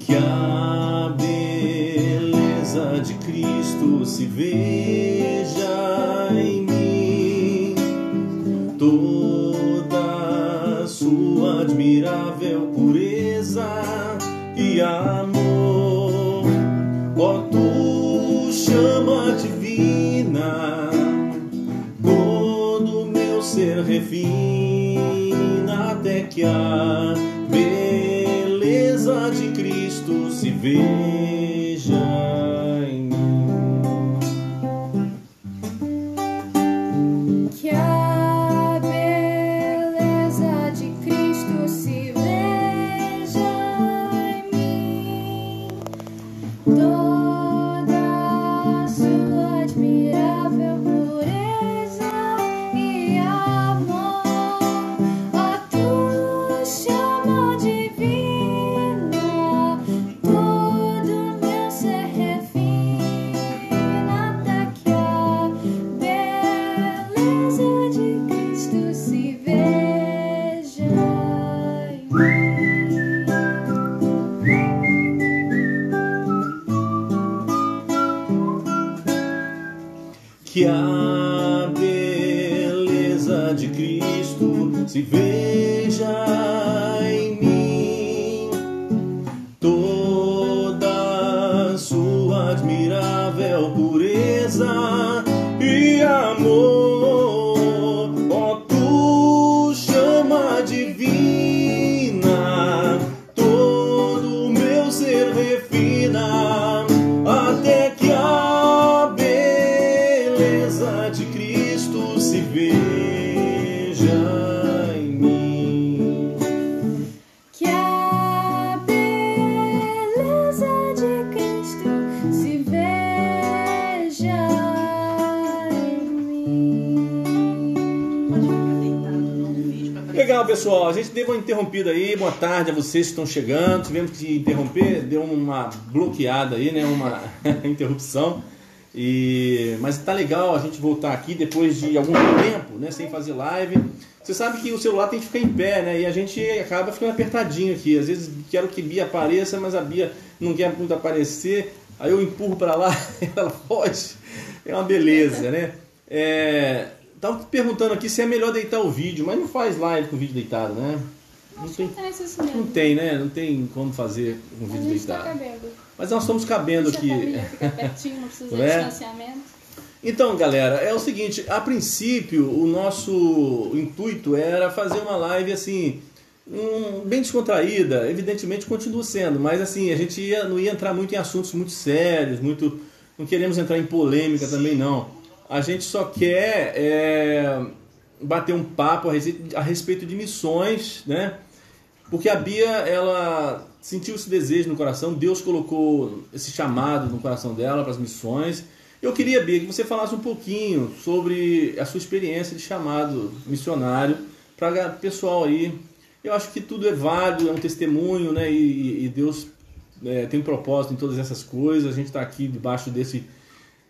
Que a beleza de Cristo se veja em mim, toda a sua admirável pureza e amor. Ó tu chama divina, todo meu ser refina, até que a beleza de Cristo se veja em mim. Que a beleza de Cristo se veja em mim, toda a sua admirável pureza e amor. Ó tu chama divina, todo meu ser refina, até que a beleza de Cristo se veja em mim. Que a beleza de Cristo se veja em mim, toda a sua admirável pureza e amor. Ó tu chama divina, todo o meu ser refina, até que a beleza de Cristo se veja em mim. Que a beleza de Cristo se veja em mim. Legal, pessoal. A gente deu uma interrompida aí. Boa tarde a vocês que estão chegando. Tivemos que interromper, deu uma bloqueada aí, né? Uma interrupção. Mas tá legal a gente voltar aqui depois de algum tempo, né? Sem fazer live. Você sabe que o celular tem que ficar em pé, né? E a gente acaba ficando apertadinho aqui. Às vezes quero que Bia apareça, mas a Bia não quer muito aparecer. Aí eu empurro para lá, ela foge. É uma beleza, né? Tava perguntando aqui se é melhor deitar o vídeo, mas não faz live com o vídeo deitado, né? Não tem, né? Não tem como fazer com o vídeo deitado. Tá cabendo. Mas nós estamos cabendo aqui. Fica pertinho, não precisa de Não é? distanciamento. Então, galera, é o seguinte, a princípio o nosso intuito era fazer uma live assim, bem descontraída, evidentemente continua sendo, mas assim, a gente não ia entrar muito em assuntos muito sérios, não queremos entrar em polêmica também não. A gente só quer bater um papo a respeito de missões, né? Porque a Bia, ela sentiu esse desejo no coração, Deus colocou esse chamado no coração dela para as missões. Eu queria, Bia, que você falasse um pouquinho sobre a sua experiência de chamado missionário para o pessoal aí. Eu acho que tudo é válido, é um testemunho, né? E Deus tem um propósito em todas essas coisas. A gente está aqui debaixo desse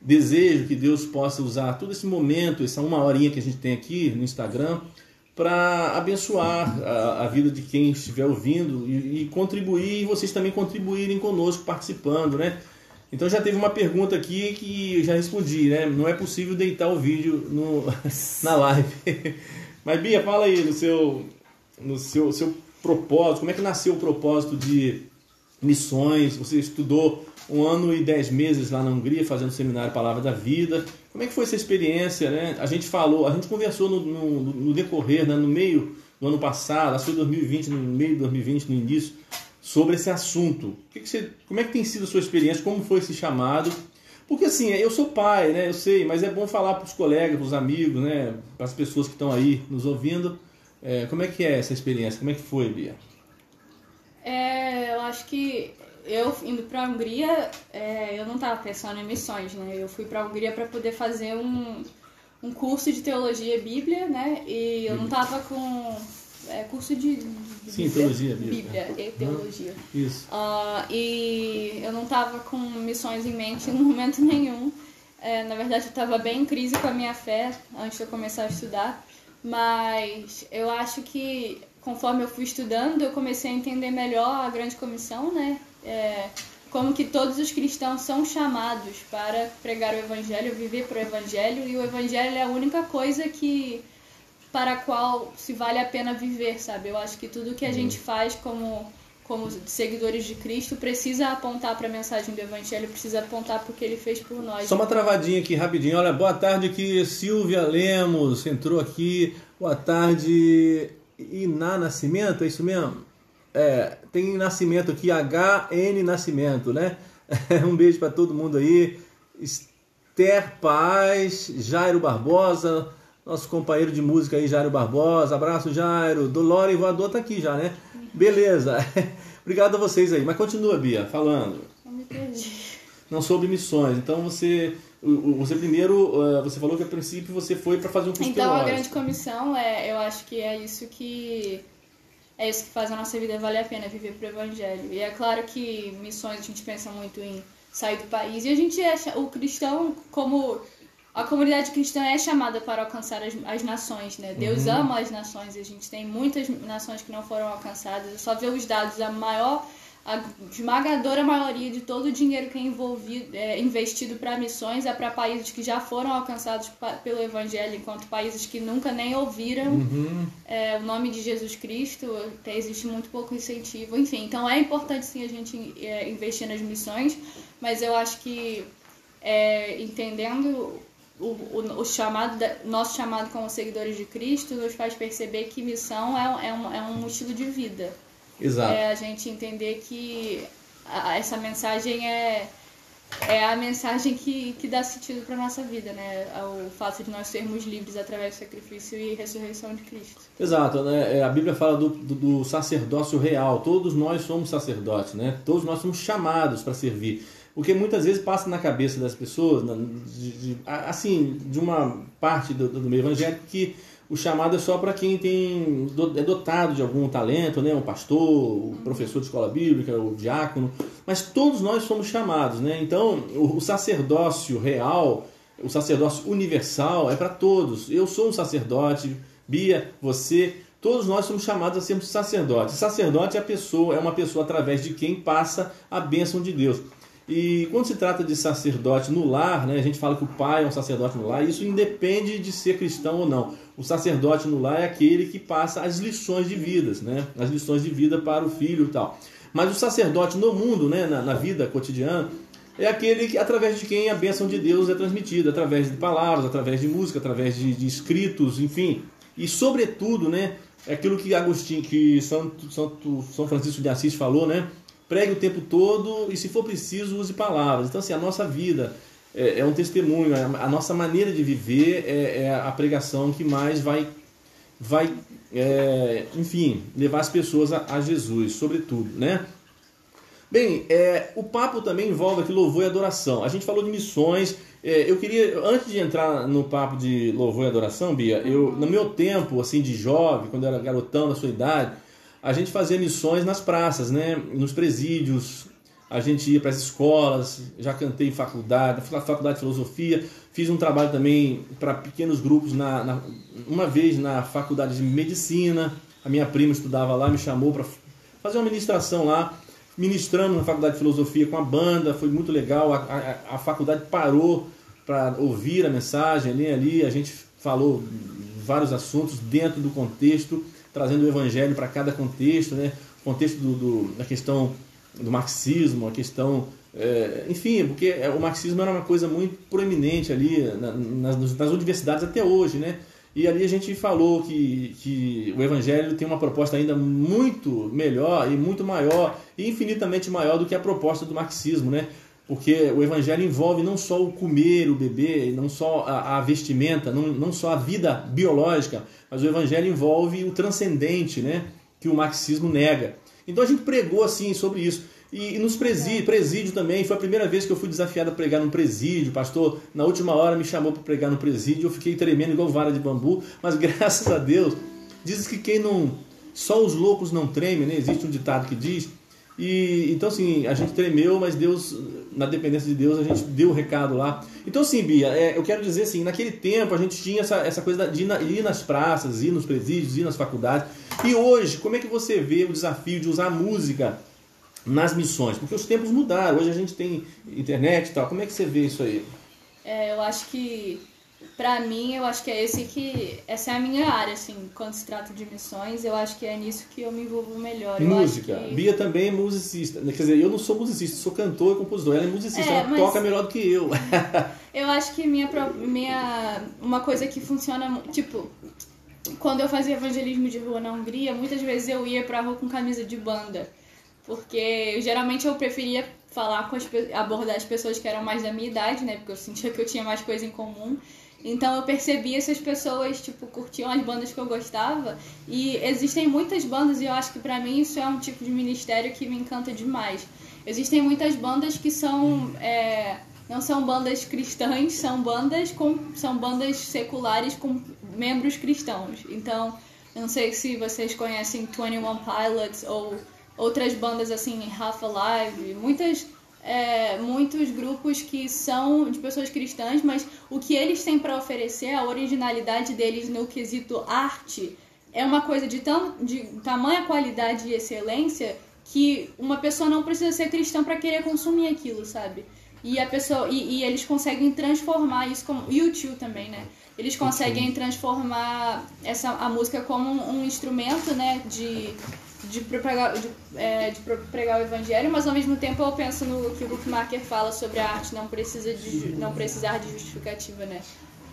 desejo que Deus possa usar todo esse momento, essa uma horinha que a gente tem aqui no Instagram, para abençoar a vida de quem estiver ouvindo e contribuir, e vocês também contribuírem conosco, participando, né? Então já teve uma pergunta aqui que eu já respondi, né? Não é possível deitar o vídeo na live. Mas Bia, fala aí no seu propósito, como é que nasceu o propósito de missões? Você estudou 1 ano e 10 meses lá na Hungria, fazendo seminário Palavra da Vida. Como é que foi essa experiência, né? A gente conversou no decorrer, né? No meio do ano passado, acho que foi 2020, no meio de 2020, no início, sobre esse assunto. Como é que tem sido a sua experiência? Como foi esse chamado? Porque assim, eu sou pai, né? Eu sei, mas é bom falar para os colegas, para os amigos, né? Para as pessoas que estão aí nos ouvindo. Como é que é essa experiência? Como é que foi, Bia? Eu acho que eu indo para a Hungria, eu não estava pensando em missões, né? Eu fui para a Hungria para poder fazer um curso de teologia e Bíblia, né? E eu não estava com curso de Sim, teologia, Bíblia e teologia. Isso. E eu não estava com missões em mente no momento nenhum. Na verdade, eu estava bem em crise com a minha fé antes de eu começar a estudar. Mas eu acho que conforme eu fui estudando, eu comecei a entender melhor a Grande Comissão, né? Como que todos os cristãos são chamados para pregar o Evangelho, viver para o Evangelho, e o Evangelho é a única coisa para a qual se vale a pena viver, sabe? Eu acho que tudo que a gente faz como seguidores de Cristo precisa apontar para a mensagem do Evangelho, precisa apontar para o que ele fez por nós. Só uma travadinha aqui rapidinho. Olha, boa tarde aqui, Silvia Lemos entrou aqui. Boa tarde, Iná Nascimento, é isso mesmo? Tem Nascimento aqui, HN Nascimento, né? Um beijo para todo mundo aí. Esther Paz, Jairo Barbosa, nosso companheiro de música aí, Jairo Barbosa. Abraço, Jairo. Dolores Voador tá aqui já, né? Beleza. Obrigado a vocês aí. Mas continua, Bia, falando. Não me perdi. Não, sobre missões. Então você primeiro, você falou que a princípio você foi para fazer um curso teológico. Então a Grande Comissão, eu acho que é isso que faz a nossa vida valer a pena, viver pro Evangelho. E é claro que missões a gente pensa muito em sair do país, e a gente o cristão, como a comunidade cristã é chamada para alcançar as nações, né? Deus ama as nações, e a gente tem muitas nações que não foram alcançadas. Eu só ver os dados, a esmagadora maioria de todo o dinheiro que é investido para missões é para países que já foram alcançados pelo Evangelho, enquanto países que nunca nem ouviram o nome de Jesus Cristo, existe muito pouco incentivo. Enfim, então é importante sim a gente investir nas missões, mas eu acho que entendendo o chamado, nosso chamado como seguidores de Cristo, nos faz perceber que missão é um estilo de vida. Exato. A gente entender que essa mensagem é a mensagem que dá sentido para a nossa vida, né? O fato de nós sermos livres através do sacrifício e ressurreição de Cristo. Exato, né? A Bíblia fala do sacerdócio real. Todos nós somos sacerdotes, né? Todos nós somos chamados para servir. Porque muitas vezes passa na cabeça das pessoas, de uma parte do meio evangélico, que o chamado é só para quem é dotado de algum talento, né? Um pastor, o professor de escola bíblica, o diácono. Mas todos nós somos chamados, né? Então, o sacerdócio real, o sacerdócio universal é para todos. Eu sou um sacerdote, Bia, você, todos nós somos chamados a sermos sacerdotes. Sacerdote é uma pessoa através de quem passa a bênção de Deus. E quando se trata de sacerdote no lar, né, a gente fala que o pai é um sacerdote no lar, isso independe de ser cristão ou não. O sacerdote no lar é aquele que passa as lições de vida, né, as lições de vida para o filho e tal. Mas o sacerdote no mundo, né, na vida cotidiana, é aquele que, através de quem a bênção de Deus é transmitida, através de palavras, através de música, através de escritos, enfim. E sobretudo, né, é aquilo que São Francisco de Assis falou, né? Pregue o tempo todo e, se for preciso, use palavras. Então, assim, a nossa vida é um testemunho, a nossa maneira de viver é a pregação que mais vai enfim, levar as pessoas a Jesus, sobretudo, né? Bem, o papo também envolve aqui louvor e adoração. A gente falou de missões. Eu queria, antes de entrar no papo de louvor e adoração, Bia, no meu tempo, assim, de jovem, quando eu era garotão, da sua idade, a gente fazia missões nas praças, né? Nos presídios, a gente ia para as escolas, já cantei em faculdade de filosofia, fiz um trabalho também para pequenos grupos, uma vez na faculdade de medicina, a minha prima estudava lá, me chamou para fazer uma ministração lá, ministrando na faculdade de filosofia com a banda, foi muito legal, a faculdade parou para ouvir a mensagem ali, a gente falou vários assuntos dentro do contexto, trazendo o evangelho para cada contexto, né? O contexto da questão do marxismo, a questão... enfim, porque o marxismo era uma coisa muito proeminente ali nas universidades até hoje, né? E ali a gente falou que o evangelho tem uma proposta ainda muito melhor e muito maior, e infinitamente maior do que a proposta do marxismo, né? Porque o evangelho envolve não só o comer, o beber, não só a vestimenta, não só a vida biológica, mas o evangelho envolve o transcendente, né, que o marxismo nega. Então a gente pregou assim sobre isso. E nos presídio também, foi a primeira vez que eu fui desafiado a pregar num presídio. O pastor, na última hora, me chamou para pregar no presídio. Eu fiquei tremendo igual vara de bambu, mas graças a Deus, dizem que só os loucos não tremem, né? Existe um ditado que diz. E então, assim, a gente tremeu, mas Deus, na dependência de Deus, a gente deu o recado lá. Então, assim, Bia, eu quero dizer assim, naquele tempo a gente tinha essa coisa de ir nas praças, ir nos presídios, ir nas faculdades. E hoje, como é que você vê o desafio de usar música nas missões? Porque os tempos mudaram, hoje a gente tem internet e tal. Como é que você vê isso aí? Eu acho que, pra mim, eu acho que essa é a minha área, assim, quando se trata de missões, eu acho que é nisso que eu me envolvo melhor. Música. Eu acho que... Bia também é musicista. Quer dizer, eu não sou musicista, sou cantor e compositor. Ela é musicista, ela toca melhor do que eu. Eu acho que uma coisa que funciona, tipo, quando eu fazia evangelismo de rua na Hungria, muitas vezes eu ia pra rua com camisa de banda. Porque geralmente eu preferia falar abordar as pessoas que eram mais da minha idade, né? Porque eu sentia que eu tinha mais coisa em comum. Então eu percebia se as pessoas, tipo, curtiam as bandas que eu gostava. E existem muitas bandas, e eu acho que pra mim isso é um tipo de ministério que me encanta demais. Existem muitas bandas que são... não são bandas cristãs, são bandas seculares com membros cristãos. Então, eu não sei se vocês conhecem 21 Pilots ou outras bandas assim, Half Alive, muitos grupos que são de pessoas cristãs, mas o que eles têm para oferecer, a originalidade deles no quesito arte, é uma coisa de tamanha qualidade e excelência que uma pessoa não precisa ser cristã para querer consumir aquilo, sabe? E a pessoa e eles conseguem transformar isso como U2 também, né? Eles conseguem transformar a música como um instrumento, né, de pregar o evangelho, mas ao mesmo tempo eu penso no que o Bookmarker fala sobre a arte não precisar de justificativa, né?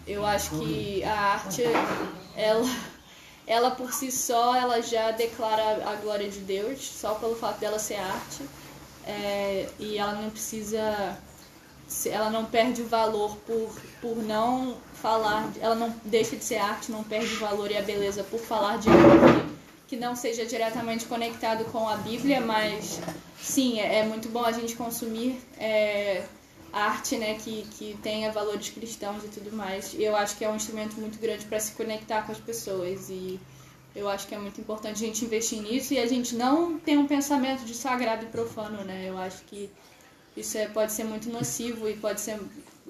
Eu acho que a arte, ela por si só, ela já declara a glória de Deus, só pelo fato dela ser arte, e ela não precisa... Ela não perde o valor por não falar... Ela não deixa de ser arte, não perde o valor e a beleza por falar de algo que não seja diretamente conectado com a Bíblia, mas sim, é muito bom a gente consumir arte, né, que tenha valores cristãos e tudo mais. E eu acho que é um instrumento muito grande para se conectar com as pessoas, e eu acho que é muito importante a gente investir nisso e a gente não ter um pensamento de sagrado e profano, né? Eu acho que isso pode ser muito nocivo e pode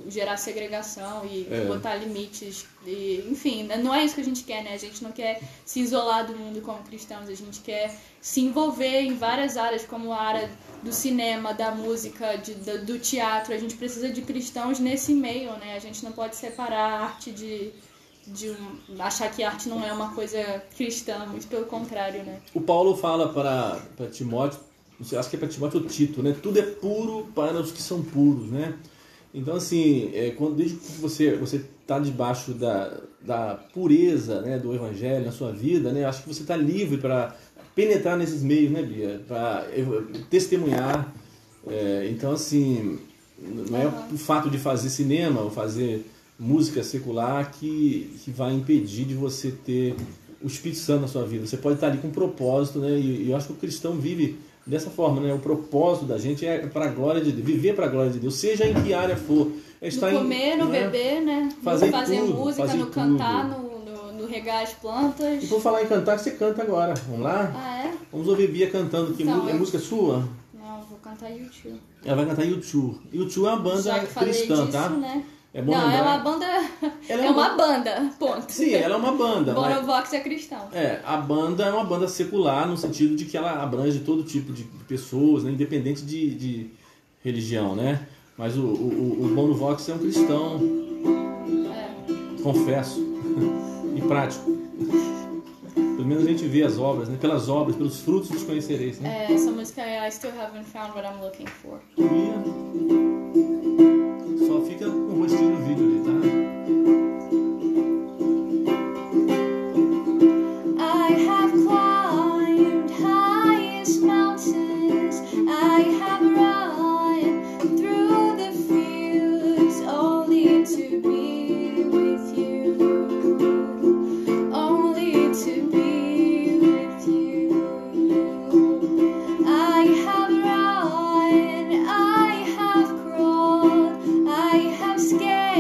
gerar segregação e botar limites. Enfim, não é isso que a gente quer, né? A gente não quer se isolar do mundo como cristãos, a gente quer se envolver em várias áreas, como a área do cinema, da música, do teatro. A gente precisa de cristãos nesse meio, né? A gente não pode separar a arte achar que a arte não é uma coisa cristã, muito pelo contrário, né? O Paulo fala para Timóteo, acho que é para Timóteo ou Tito, né? Tudo é puro para os que são puros, né? Então, assim, desde que você está debaixo da pureza, né, do Evangelho na sua vida, né? Acho que você está livre para penetrar nesses meios, né, Bia? Para testemunhar. Então, assim, não é o fato de fazer cinema ou fazer música secular que vai impedir de você ter o Espírito Santo na sua vida. Você pode estar ali com um propósito, né? E eu acho que o cristão vive dessa forma, né? O propósito da gente é para a glória de Deus, viver para a glória de Deus, seja em que área for. No comer, no beber, né? Fazer tudo, música, fazer no tudo. Cantar, no regar as plantas. E por falar em cantar, você canta agora. Vamos lá? Ah, é? Vamos ouvir Bia cantando. Que Então, é música sua? Não, vou cantar U2. Ela vai cantar U2. U2 é uma banda cristã, disso, tá? Né? É bom não, lembrar. é uma banda. Ela é uma banda, ponto. Sim, ela é uma banda. Bonovox é cristão. A banda é uma banda secular no sentido de que ela abrange todo tipo de pessoas, né? Independente de religião, né? Mas o Bonovox é um cristão, confesso, e prático. Pelo menos a gente vê as obras, né? Pelas obras, pelos frutos os conhecereis, né? Essa música é I Still Haven't Found What I'm Looking For. Só fica com o rostinho no vídeo ali, tá? I have climbed highest mountains, I have run through the fields only to be with you, only to be with you. I have run, I have crawled, I have scared.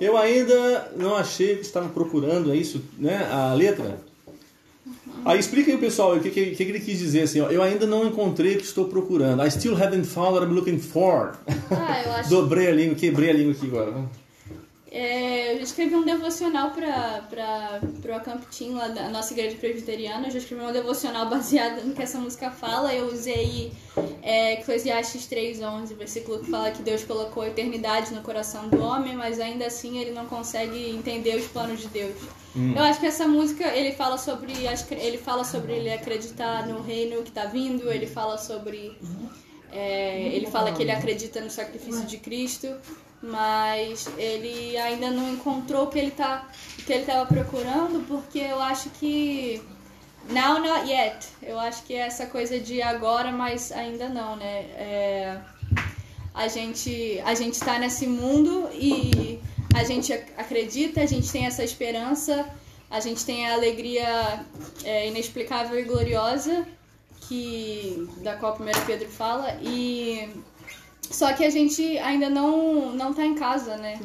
Eu ainda não achei que estava procurando, é isso, né? A letra. Aí explica aí, pessoal, o que ele quis dizer assim, ó. Eu ainda não encontrei o que estou procurando. I still haven't found what I'm looking for. Eu acho... Dobrei a língua, quebrei a língua aqui agora. Eu escrevi um devocional para o Acamp Team, lá da nossa igreja presbiteriana. Eu já escrevi um devocional baseado no que essa música fala. Eu usei Eclesiastes 3:11, versículo que fala que Deus colocou a eternidade no coração do homem, mas ainda assim ele não consegue entender os planos de Deus. Eu acho que essa música, ele fala sobre ele acreditar no reino que está vindo, ele fala sobre... ele fala que ele acredita no sacrifício de Cristo, mas ele ainda não encontrou o que ele estava procurando, porque eu acho que now not yet, eu acho que é essa coisa de agora, mas ainda não, né? A gente está nesse mundo e a gente acredita, a gente tem essa esperança, a gente tem a alegria inexplicável e gloriosa da qual 1 Pedro fala, e só que a gente ainda não tá em casa, né?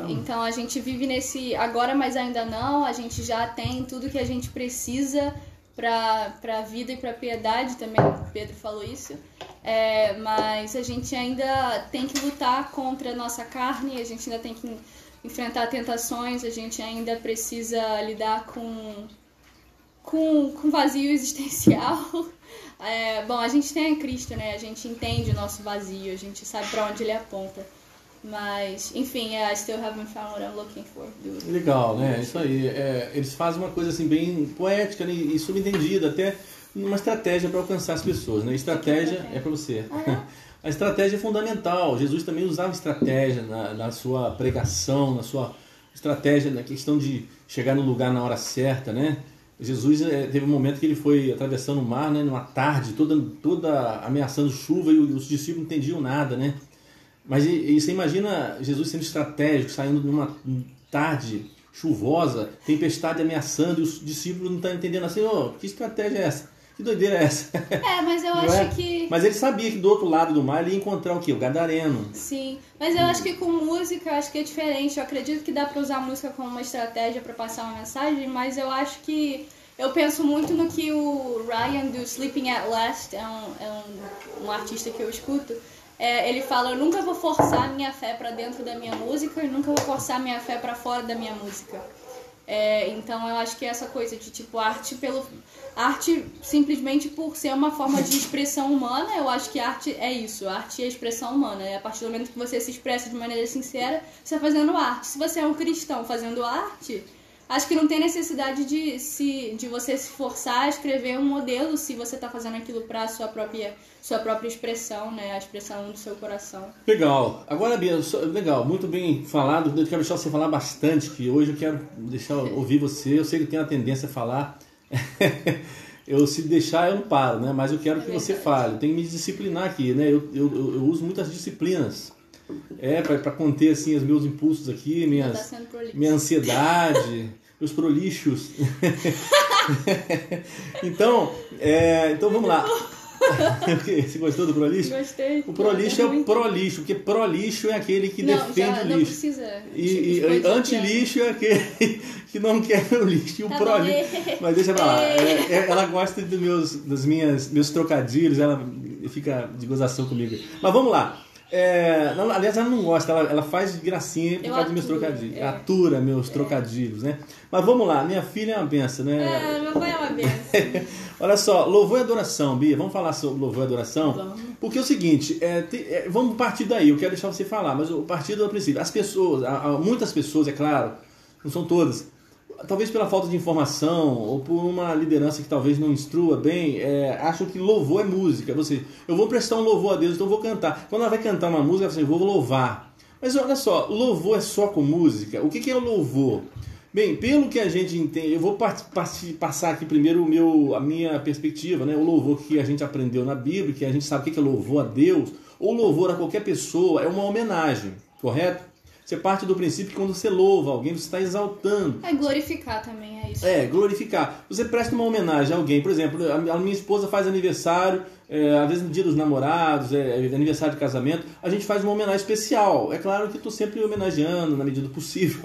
Então a gente vive nesse agora, mas ainda não. A gente já tem tudo que a gente precisa pra vida e pra piedade, também Pedro falou isso. Mas a gente ainda tem que lutar contra a nossa carne, a gente ainda tem que enfrentar tentações, a gente ainda precisa lidar com vazio existencial. Bom, a gente tem a Cristo, né? A gente entende o nosso vazio, a gente sabe pra onde ele aponta. Mas, enfim, I still haven't found what I'm looking for. Legal, né? Isso aí. Eles fazem uma coisa assim bem poética, né? E subentendida, até uma estratégia para alcançar as pessoas, né? Estratégia é para você. A estratégia é fundamental. Jesus também usava estratégia na sua pregação, na sua estratégia, na questão de chegar no lugar na hora certa, né? Jesus teve um momento que ele foi atravessando o mar, né, numa tarde, toda ameaçando chuva, e os discípulos não entendiam nada, né? Mas e você imagina Jesus sendo estratégico, saindo numa tarde chuvosa, tempestade ameaçando, e os discípulos não estão entendendo assim, que estratégia é essa? Que doideira é essa? Mas eu acho que... Mas ele sabia que do outro lado do mar ele ia encontrar o quê? O Gadareno. Sim, mas eu acho que com música, eu acho que é diferente. Eu acredito que dá pra usar a música como uma estratégia pra passar uma mensagem, mas eu acho que... Eu penso muito no que o Ryan do Sleeping at Last, um artista que eu escuto, ele fala: eu nunca vou forçar a minha fé pra dentro da minha música e nunca vou forçar a minha fé pra fora da minha música. Então eu acho que essa coisa de tipo arte simplesmente por ser uma forma de expressão humana, eu acho que arte é isso, arte é expressão humana. A partir do momento que você se expressa de maneira sincera, você está fazendo arte. Se você é um cristão fazendo arte, acho que não tem necessidade de você se forçar a escrever um modelo se você está fazendo aquilo para a sua própria expressão, né? A expressão do seu coração. Legal. Agora, Bia, legal, muito bem falado. Eu quero deixar você falar bastante, que hoje eu quero ouvir você. Eu sei que tem a tendência a falar. Se deixar, eu não paro, né? Mas eu quero que você fale. Tem que me disciplinar aqui, né? Eu uso muitas disciplinas. Para conter assim os meus impulsos aqui, minha ansiedade, meus prolixos. Então vamos lá. Você gostou do prolixo? Gostei. O prolixo é o prolixo, porque prolixo é aquele que defende o lixo. Não precisa. E anti-lixo é aquele que não quer o lixo. E o prolixo. Mas deixa pra lá. Ela gosta dos meus trocadilhos, ela fica de gozação comigo. Mas vamos lá. Aliás, ela não gosta, ela faz gracinha por causa dos meus trocadilhos. Atura meus trocadilhos, né? Mas vamos lá, minha filha é uma benção, né? Meu pai é uma benção. Olha só, louvor e adoração, Bia, vamos falar sobre louvor e adoração? Vamos. Porque é o seguinte, vamos partir daí, eu quero deixar você falar, mas o partir do princípio. As pessoas, muitas pessoas, é claro, não são todas, talvez pela falta de informação ou por uma liderança que talvez não instrua bem, acham que louvor é música. Eu vou prestar um louvor a Deus, então eu vou cantar. Quando ela vai cantar uma música, eu vou louvar. Mas olha só, louvor é só com música? O que é o louvor? Bem, pelo que a gente entende, eu vou passar aqui primeiro a minha perspectiva, né? O louvor que a gente aprendeu na Bíblia, que a gente sabe o que é louvor a Deus, ou louvor a qualquer pessoa, é uma homenagem, correto? Você parte do princípio que quando você louva alguém, você está exaltando. É glorificar também, é isso. Glorificar. Você presta uma homenagem a alguém. Por exemplo, a minha esposa faz aniversário, às vezes no dia dos namorados, aniversário de casamento, a gente faz uma homenagem especial. É claro que eu estou sempre homenageando na medida do possível.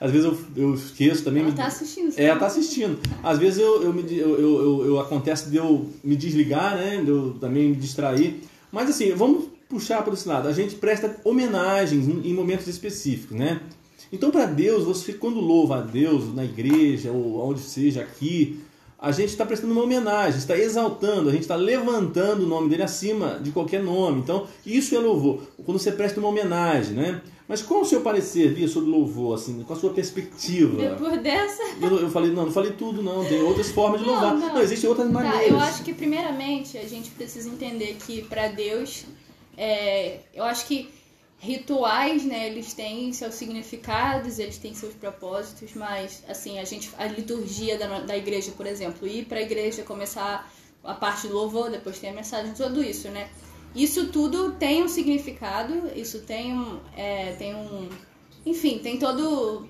Às vezes eu esqueço também. Ela está assistindo. Ela está assistindo. Às vezes acontece de eu me desligar, né? De eu também me distrair. Mas assim, vamos puxar por esse lado. A gente presta homenagens em momentos específicos, né? Então, para Deus, você quando louva a Deus na igreja ou onde seja aqui, a gente está prestando uma homenagem, está exaltando, a gente está levantando o nome dele acima de qualquer nome. Então, isso é louvor. Quando você presta uma homenagem, né? Mas qual o seu parecer, Bia, sobre louvor, assim? Qual a sua perspectiva? Depois dessa... Eu falei, não falei tudo, não. Tem outras formas de louvar. Não, existem outras maneiras. Eu acho que, primeiramente, a gente precisa entender que, para Deus, eu acho que rituais, né, eles têm seus significados, eles têm seus propósitos, mas, assim, a liturgia da igreja, por exemplo, ir para a igreja, começar a parte do louvor, depois tem a mensagem, tudo isso, né? Isso tudo tem um significado, isso tem enfim, tem todo...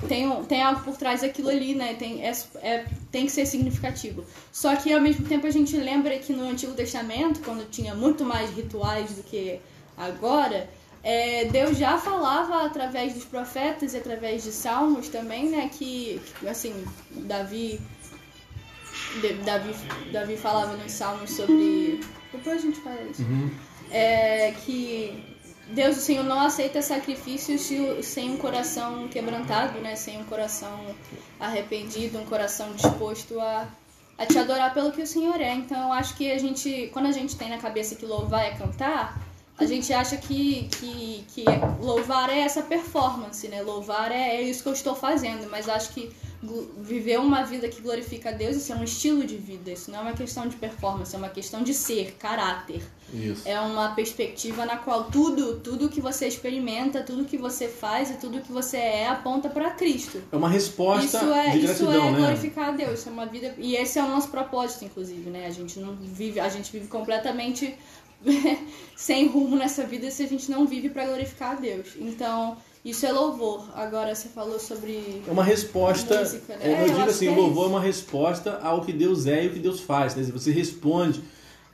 Tem algo por trás daquilo ali, né? Tem que ser significativo. Só que, ao mesmo tempo, a gente lembra que no Antigo Testamento, quando tinha muito mais rituais do que agora, Deus já falava através dos profetas e através de salmos também, né? Que assim, Davi falava nos salmos sobre... Depois a gente fala isso. Que Deus, o Senhor, não aceita sacrifícios sem um coração quebrantado, né? Sem um coração arrependido, um coração disposto a te adorar pelo que o Senhor é. Então, eu acho que quando a gente tem na cabeça que louvar é cantar, a gente acha que louvar é essa performance, né? Louvar é isso que eu estou fazendo, mas acho que viver uma vida que glorifica a Deus, isso é um estilo de vida, isso não é uma questão de performance, é uma questão de ser, caráter. Isso. É uma perspectiva na qual tudo que você experimenta, tudo que você faz e tudo que você aponta para Cristo. É uma resposta de gratidão, isso é né? glorificar a Deus, isso é uma vida, e esse é o nosso propósito, inclusive, né? A gente vive completamente sem rumo nessa vida se a gente não vive para glorificar a Deus. Então, isso é louvor. Agora você falou sobre... É uma resposta... música, né? Eu digo assim, louvor é uma resposta ao que Deus é e o que Deus faz, né? Você responde.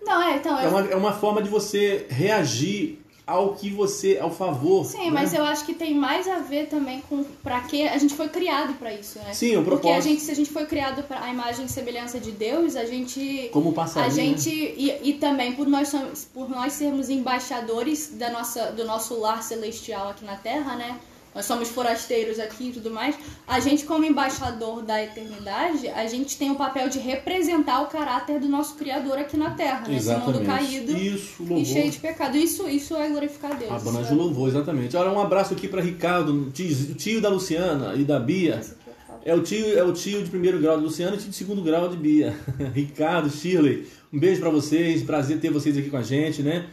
É uma forma de você reagir ao favor. Sim, né? Mas eu acho que tem mais a ver também com para que a gente foi criado para isso, né? Sim, o propósito. Porque se a gente foi criado para a imagem e semelhança de Deus, a gente... Como passarinho, e também por nós sermos embaixadores do nosso lar celestial aqui na Terra, né? Nós somos forasteiros aqui e tudo mais. A gente, como embaixador da eternidade, a gente tem o papel de representar o caráter do nosso Criador aqui na Terra, né? Esse mundo caído e cheio de pecado. Isso é glorificar a Deus. Abanando de louvor, exatamente. Olha, um abraço aqui para Ricardo, tio da Luciana e da Bia. É o tio de primeiro grau de Luciana e tio de segundo grau de Bia. Ricardo, Shirley, um beijo para vocês. Prazer ter vocês aqui com a gente, né?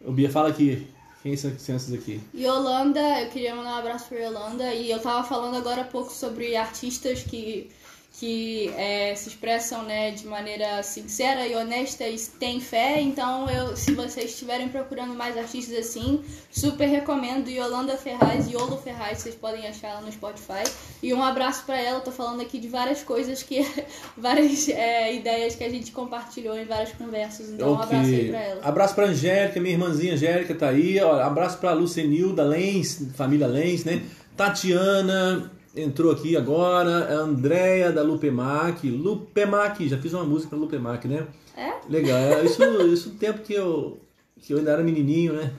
O Bia, fala aqui. Quem são essas aqui? Yolanda, eu queria mandar um abraço pra Yolanda. E eu tava falando agora há pouco sobre artistas que se expressam, né, de maneira sincera e honesta e têm fé. Então, se vocês estiverem procurando mais artistas assim, super recomendo Yolanda Ferraz, Yolo Ferraz, vocês podem achar ela no Spotify. E um abraço pra ela, tô falando aqui de várias coisas várias ideias que a gente compartilhou em várias conversas. Então, um abraço aí pra ela. Abraço pra Angélica, minha irmãzinha Angélica tá aí. Ó, abraço pra Lucenilda Lenz, família Lenz, né? Tatiana... entrou aqui agora, a Andréia da Lupemac. Lupemac, já fiz uma música pra Lupemac, né? É? Legal, isso no tempo que eu ainda era menininho, né?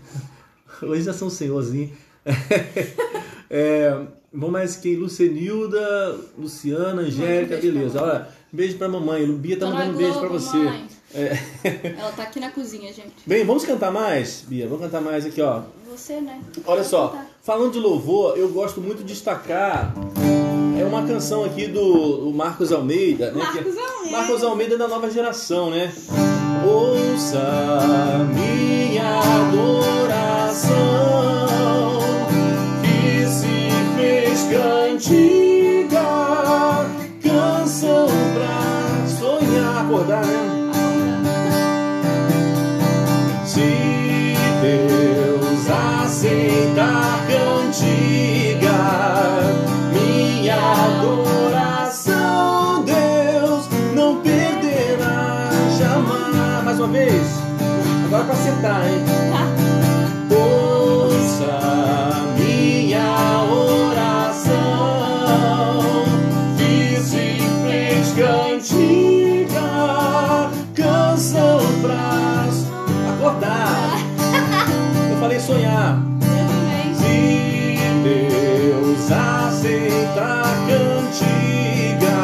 Hoje já sou um senhorzinho. Vamos mais quem? Lucenilda, Luciana, Angélica, beleza. Olha, beijo pra mamãe. Bia tá mandando um beijo pra você. Ela tá aqui na cozinha, gente. Bem, vamos cantar mais, Bia? Vamos cantar mais aqui, ó. Você, né? Olha só, falando de louvor, eu gosto muito de destacar uma canção aqui do Marcos Almeida, né? Marcos Almeida é da nova geração, né? Ouça minha adoração, que se fez cantiga, canção pra sonhar, acordar, né? Se Deus aceitar cantar jamais. Mais uma vez. Agora pra acertar, hein? Ouça minha oração, que simples cantiga, canção pra acordar. Eu falei sonhar. Eu também. Se Deus aceita a cantiga,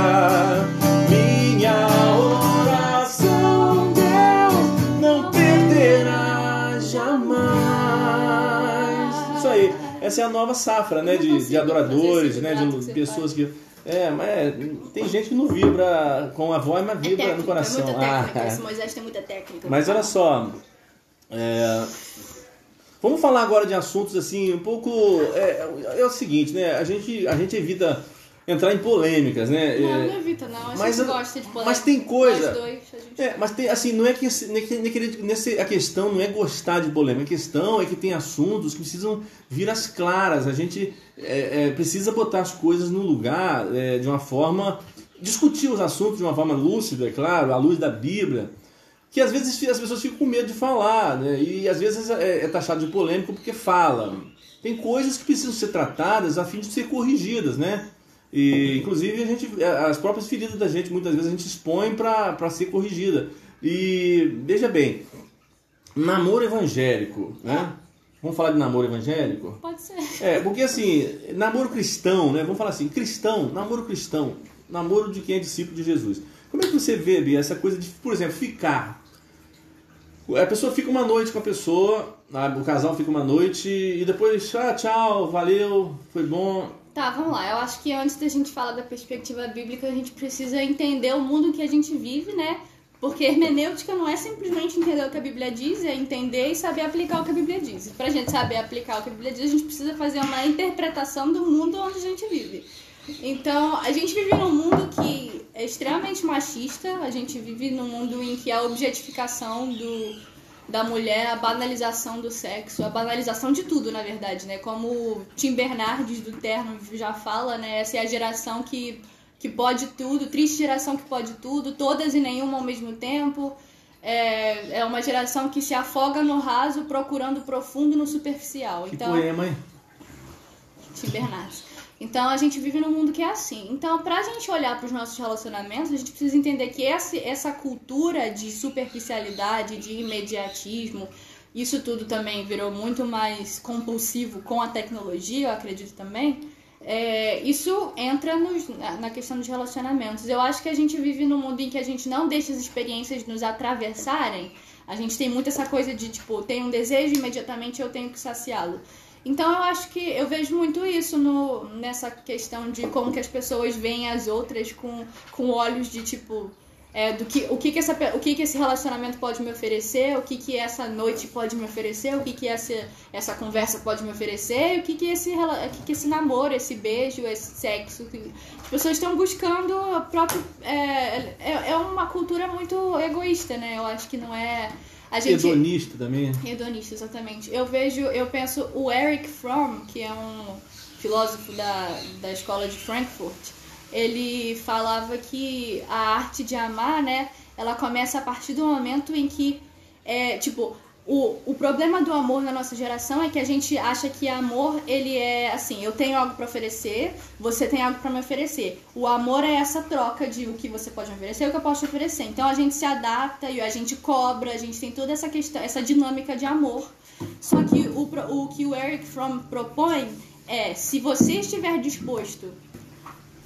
minha oração Deus não perderá jamais. Isso aí. Essa é a nova safra, né? De adoradores, né? De pessoas que... mas tem gente que não vibra com a voz, mas vibra no coração. É muita técnica. Esse Moisés tem muita técnica. Mas olha só... vamos falar agora de assuntos assim, um pouco... É o seguinte, né? A gente evita entrar em polêmicas, né? Não evita, não. A gente gosta de polêmica. Mas tem coisa... Nós dois, a gente... mas tem, assim, não é que... a questão não é gostar de polêmica. A questão é que tem assuntos que precisam vir às claras. A gente precisa botar as coisas no lugar de uma forma... Discutir os assuntos de uma forma lúcida, é claro, à luz da Bíblia. Que às vezes as pessoas ficam com medo de falar, né? E às vezes é taxado de polêmico porque fala. Tem coisas que precisam ser tratadas a fim de ser corrigidas, né? E inclusive as próprias feridas da gente, muitas vezes a gente expõe para ser corrigida. E veja bem, namoro evangélico, né? Vamos falar de namoro evangélico? Pode ser. Porque assim, namoro cristão, né? Vamos falar assim, namoro cristão, namoro de quem é discípulo de Jesus. Como é que você vê, Bia, essa coisa de, por exemplo, ficar? A pessoa fica uma noite com a pessoa, o casal fica uma noite e depois, tchau, valeu, foi bom. Tá, vamos lá. Eu acho que antes da gente falar da perspectiva bíblica, a gente precisa entender o mundo que a gente vive, né? Porque hermenêutica não é simplesmente entender o que a Bíblia diz, é entender e saber aplicar o que a Bíblia diz. E pra gente saber aplicar o que a Bíblia diz, a gente precisa fazer uma interpretação do mundo onde a gente vive. Então, a gente vive num mundo que é extremamente machista, a gente vive num mundo em que a objetificação da mulher, a banalização do sexo, a banalização de tudo, na verdade, né? Como Tim Bernardes do Terno já fala, né? Essa é a geração que pode tudo, triste geração que pode tudo, todas e nenhuma ao mesmo tempo. É uma geração que se afoga no raso, procurando o profundo no superficial. Que então, poema, hein? Tim Bernardes. Então, a gente vive num mundo que é assim. Então, pra gente olhar para os nossos relacionamentos, a gente precisa entender que essa cultura de superficialidade, de imediatismo, isso tudo também virou muito mais compulsivo com a tecnologia, eu acredito também. Isso entra na questão dos relacionamentos. Eu acho que a gente vive num mundo em que a gente não deixa as experiências nos atravessarem. A gente tem muito essa coisa de, tipo, tem um desejo, imediatamente eu tenho que saciá-lo. Então eu acho que eu vejo muito isso nessa questão de como que as pessoas veem as outras com olhos de tipo o que esse relacionamento pode me oferecer, o que essa noite pode me oferecer, o que essa conversa pode me oferecer, o que esse namoro, esse beijo, esse sexo. As pessoas estão buscando o próprio. É uma cultura muito egoísta, né? Eu acho que não é. Hedonista também. Hedonista, exatamente. Eu penso o Erich Fromm, que é um filósofo da escola de Frankfurt, ele falava que a arte de amar, né, ela começa a partir do momento em que, o problema do amor na nossa geração é que a gente acha que amor, ele é assim, eu tenho algo para oferecer, você tem algo para me oferecer. O amor é essa troca de o que você pode me oferecer e o que eu posso te oferecer. Então a gente se adapta e a gente cobra, a gente tem toda essa questão, essa dinâmica de amor. Só que o que o Erich Fromm propõe é, se você estiver disposto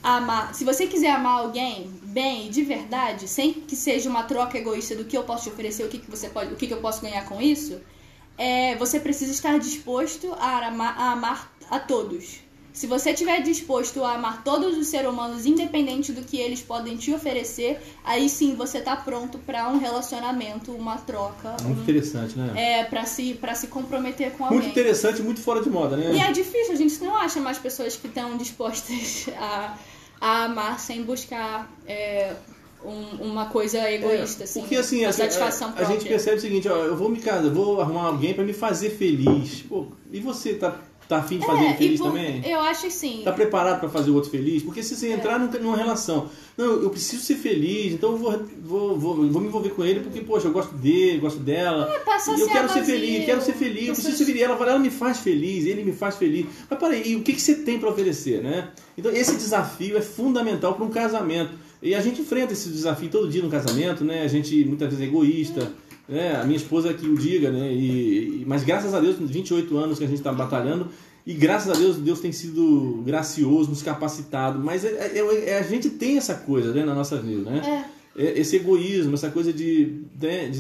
a amar, se você quiser amar alguém bem e de verdade, sem que seja uma troca egoísta do que eu posso te oferecer, o que eu posso ganhar com isso, você precisa estar disposto a amar a todos. Se você estiver disposto a amar todos os seres humanos, independente do que eles podem te oferecer, aí sim você está pronto para um relacionamento, uma troca. Muito interessante, né? Para se comprometer com alguém. Muito interessante e muito fora de moda, né? E é difícil, a gente não acha mais pessoas que estão dispostas a amar sem buscar uma coisa egoísta, assim. Porque assim, a satisfação própria. A gente percebe o seguinte, eu vou arrumar alguém para me fazer feliz. Pô, e você tá tá afim de fazer ele feliz também? Eu acho assim. Tá preparado para fazer o outro feliz? Porque se você entrar numa relação, não, eu preciso ser feliz, então eu vou me envolver com ele porque, poxa, eu gosto dele, gosto dela. E eu quero ser feliz, eu preciso ser feliz. Ela me faz feliz, ele me faz feliz. Mas peraí, e o que você tem para oferecer, né? Então esse desafio é fundamental para um casamento. E a gente enfrenta esse desafio todo dia no casamento, né? A gente muitas vezes é egoísta, né? A minha esposa que o diga, né? Mas graças a Deus, nos 28 anos que a gente está batalhando, e graças a Deus, Deus tem sido gracioso, nos capacitado. Mas a gente tem essa coisa, né, na nossa vida, né? Esse egoísmo, essa coisa de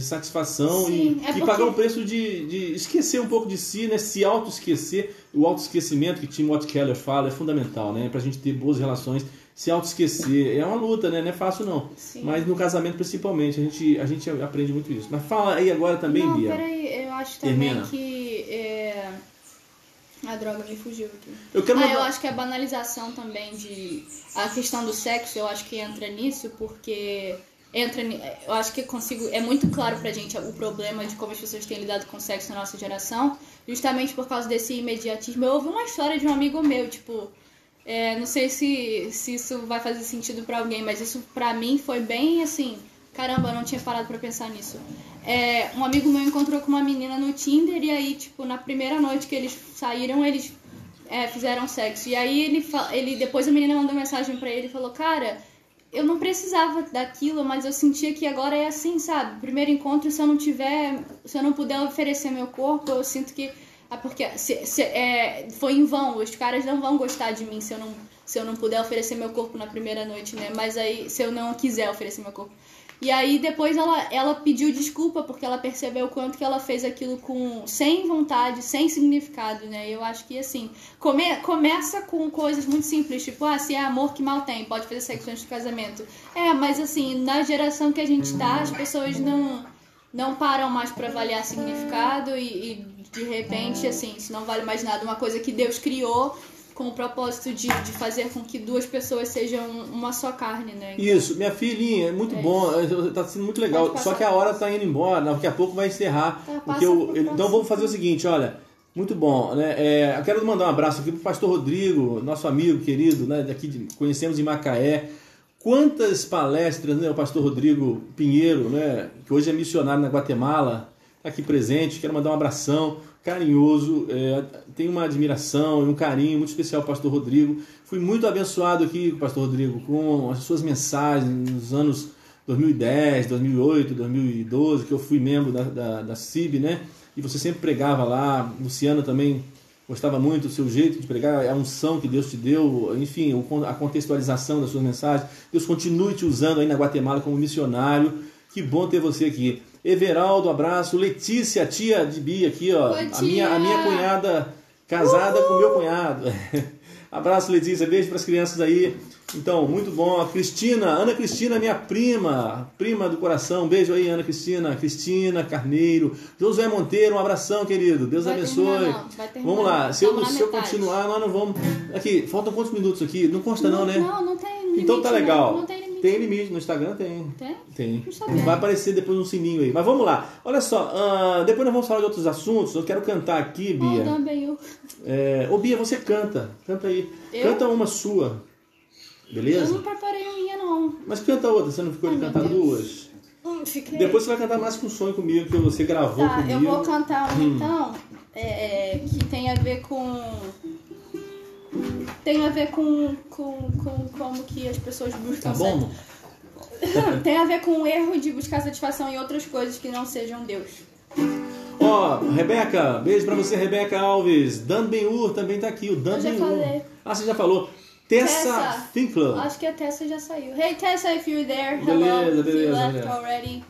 satisfação. Sim, e pagar o preço de esquecer um pouco de si, né? Se auto-esquecer. O auto-esquecimento que Timothy Keller fala é fundamental, né? Pra gente ter boas relações. Se auto-esquecer é uma luta, né? Não é fácil não. Sim. Mas no casamento principalmente a gente aprende muito isso. Mas fala aí agora também, Bia. Não, peraí, eu acho também que a droga me fugiu aqui. Eu acho que a banalização também a questão do sexo, eu acho que entra nisso, porque eu acho que é muito claro pra gente o problema de como as pessoas têm lidado com o sexo na nossa geração, justamente por causa desse imediatismo. Eu ouvi uma história de um amigo meu, tipo, não sei se isso vai fazer sentido pra alguém, mas isso pra mim foi bem assim, caramba, eu não tinha parado pra pensar nisso. Um amigo meu encontrou com uma menina no Tinder e aí, tipo, na primeira noite que eles saíram, eles fizeram sexo. E aí depois a menina mandou mensagem pra ele e falou, cara, eu não precisava daquilo, mas eu sentia que agora é assim, sabe? Primeiro encontro, se eu não puder oferecer meu corpo, eu sinto que porque foi em vão, os caras não vão gostar de mim se eu não puder oferecer meu corpo na primeira noite, né? Mas aí, se eu não quiser oferecer meu corpo. E aí depois ela pediu desculpa porque ela percebeu o quanto que ela fez aquilo sem vontade, sem significado, né? Eu acho que assim, começa com coisas muito simples, tipo, se é amor que mal tem, pode fazer sexo antes do casamento. Mas assim, na geração que a gente tá, as pessoas não param mais pra avaliar significado e de repente, assim, isso não vale mais nada. Uma coisa que Deus criou com o propósito de fazer com que duas pessoas sejam uma só carne, né? Então, isso, minha filhinha, é muito bom, tá sendo muito legal, só que a hora tá indo embora, daqui a pouco vai encerrar. Então vamos fazer o seguinte, olha, muito bom, né? Eu quero mandar um abraço aqui pro pastor Rodrigo, nosso amigo querido, né? Daqui conhecemos em Macaé. Quantas palestras, né? O pastor Rodrigo Pinheiro, né? Que hoje é missionário na Guatemala, tá aqui presente, quero mandar um abração carinhoso, tenho uma admiração e um carinho muito especial ao pastor Rodrigo. Fui muito abençoado aqui, pastor Rodrigo, com as suas mensagens nos anos 2010, 2008, 2012, que eu fui membro da CIB, né? E você sempre pregava lá. Luciana também gostava muito do seu jeito de pregar, a unção que Deus te deu, enfim, a contextualização das suas mensagens. Deus continue te usando aí na Guatemala como missionário. Que bom ter você aqui. Everaldo, abraço. Letícia, tia de Bia aqui, ó. Oi, a minha cunhada casada com o meu cunhado. Abraço, Letícia. Beijo para as crianças aí. Então, muito bom. A Cristina, Ana Cristina, minha prima do coração. Beijo aí, Ana Cristina. Cristina Carneiro. Josué Monteiro, um abração, querido. Deus abençoe. Vamos lá. Se eu continuar, nós não vamos. Aqui, faltam quantos minutos aqui? Não consta não, né? Não tem limite. Então tá legal. Não tem limite. Tem limite, no Instagram tem. Tem? Vai aparecer depois um sininho aí. Mas vamos lá. Olha só, depois nós vamos falar de outros assuntos. Eu quero cantar aqui, Bia. Ô Bia, você canta. Canta aí. Canta uma sua. Beleza? Eu não preparei a minha, não. Mas canta outra, você não ficou de cantar duas? Fiquei. Depois você vai cantar mais com sonho comigo, que você gravou comigo. Eu vou cantar uma então, que tem a ver com... Tem a ver com como que as pessoas buscam... Tá bom? Tem a ver com o erro de buscar satisfação em outras coisas que não sejam Deus. Rebeca, beijo pra você, Rebeca Alves. Dan Ben-Hur também tá aqui, o Dan Ben-Hur. Eu já falei. Você já falou. Tessa Finkler. Acho que a Tessa já saiu. Hey Tessa, if you're there, beleza, hello. Beleza, you left already.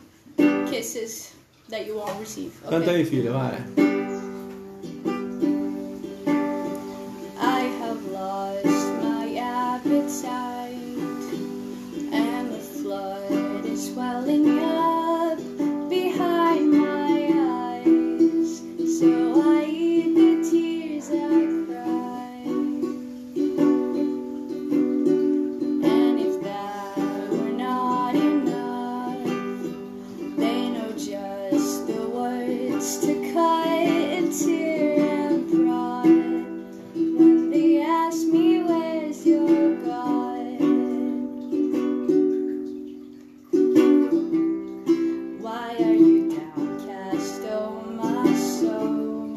Kisses that you won't receive. Okay. Canta aí, filha, vai. I have lost my appetite, and the flood is swelling up behind my eyes. So I eat the tears I cry. And if that were not enough, they know just the words to cut. are you downcast, oh my soul?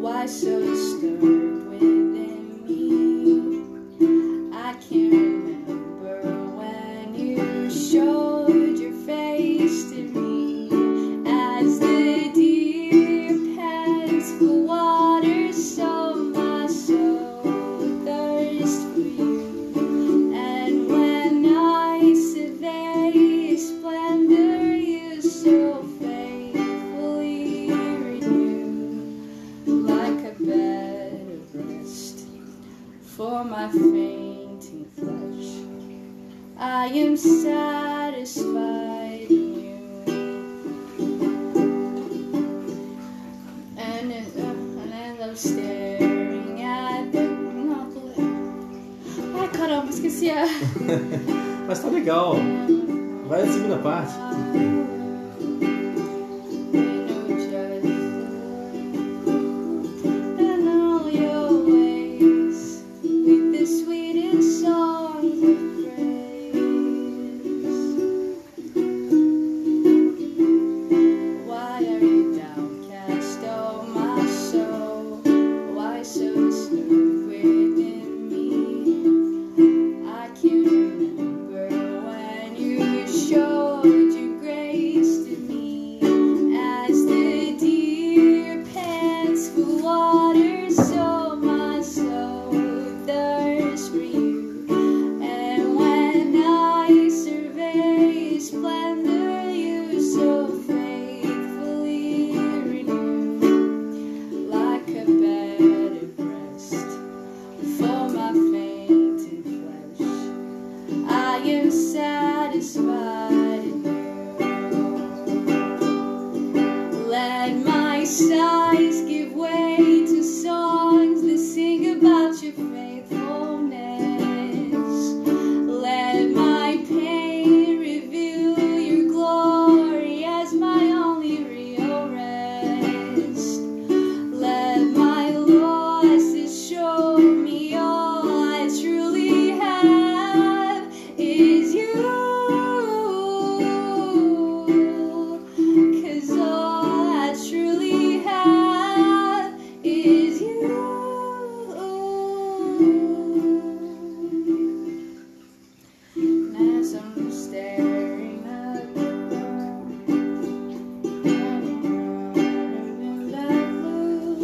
Why so disturbed within me? I can't remember when you showed your face to me as the deer pants for water, so my soul thirsts for you. And when I survey your splendor, you so faithfully renew, like a bed of rest for my fainting flesh. I am satisfied in you. And as I'm staring at the... Ai, caramba, esqueci a... Mas tá legal. Vai a segunda parte. And all your ways with the sweetest songs of praise. Why are you downcast, oh my soul? Why so disturbed within me? I can't remember when you showed your grace to me as the deer pants for water, so my soul thirsts for you. And when I survey your splendor, you so faithfully renew, like a bed of rest for my fainting flesh. I am satisfied in you. Let my sighs give way to songs that sing about your faithfulness. Let my pain reveal your glory as my only real rest. Let my losses show me all I truly have is you. 'Cause all I truly have is you. And as I'm staring at the ground, and that blue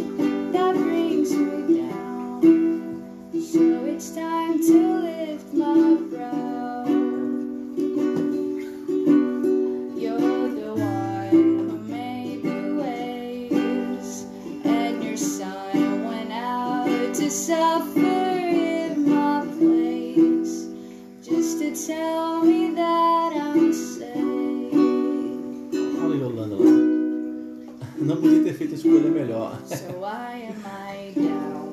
that brings me down, so it's time to lift my brow. You're the one who made the waves, and your son went out to suffer in my place, just to tell me that I'm safe. Olha a Yolanda lá. Não podia ter feito a escolha melhor. So why am I down?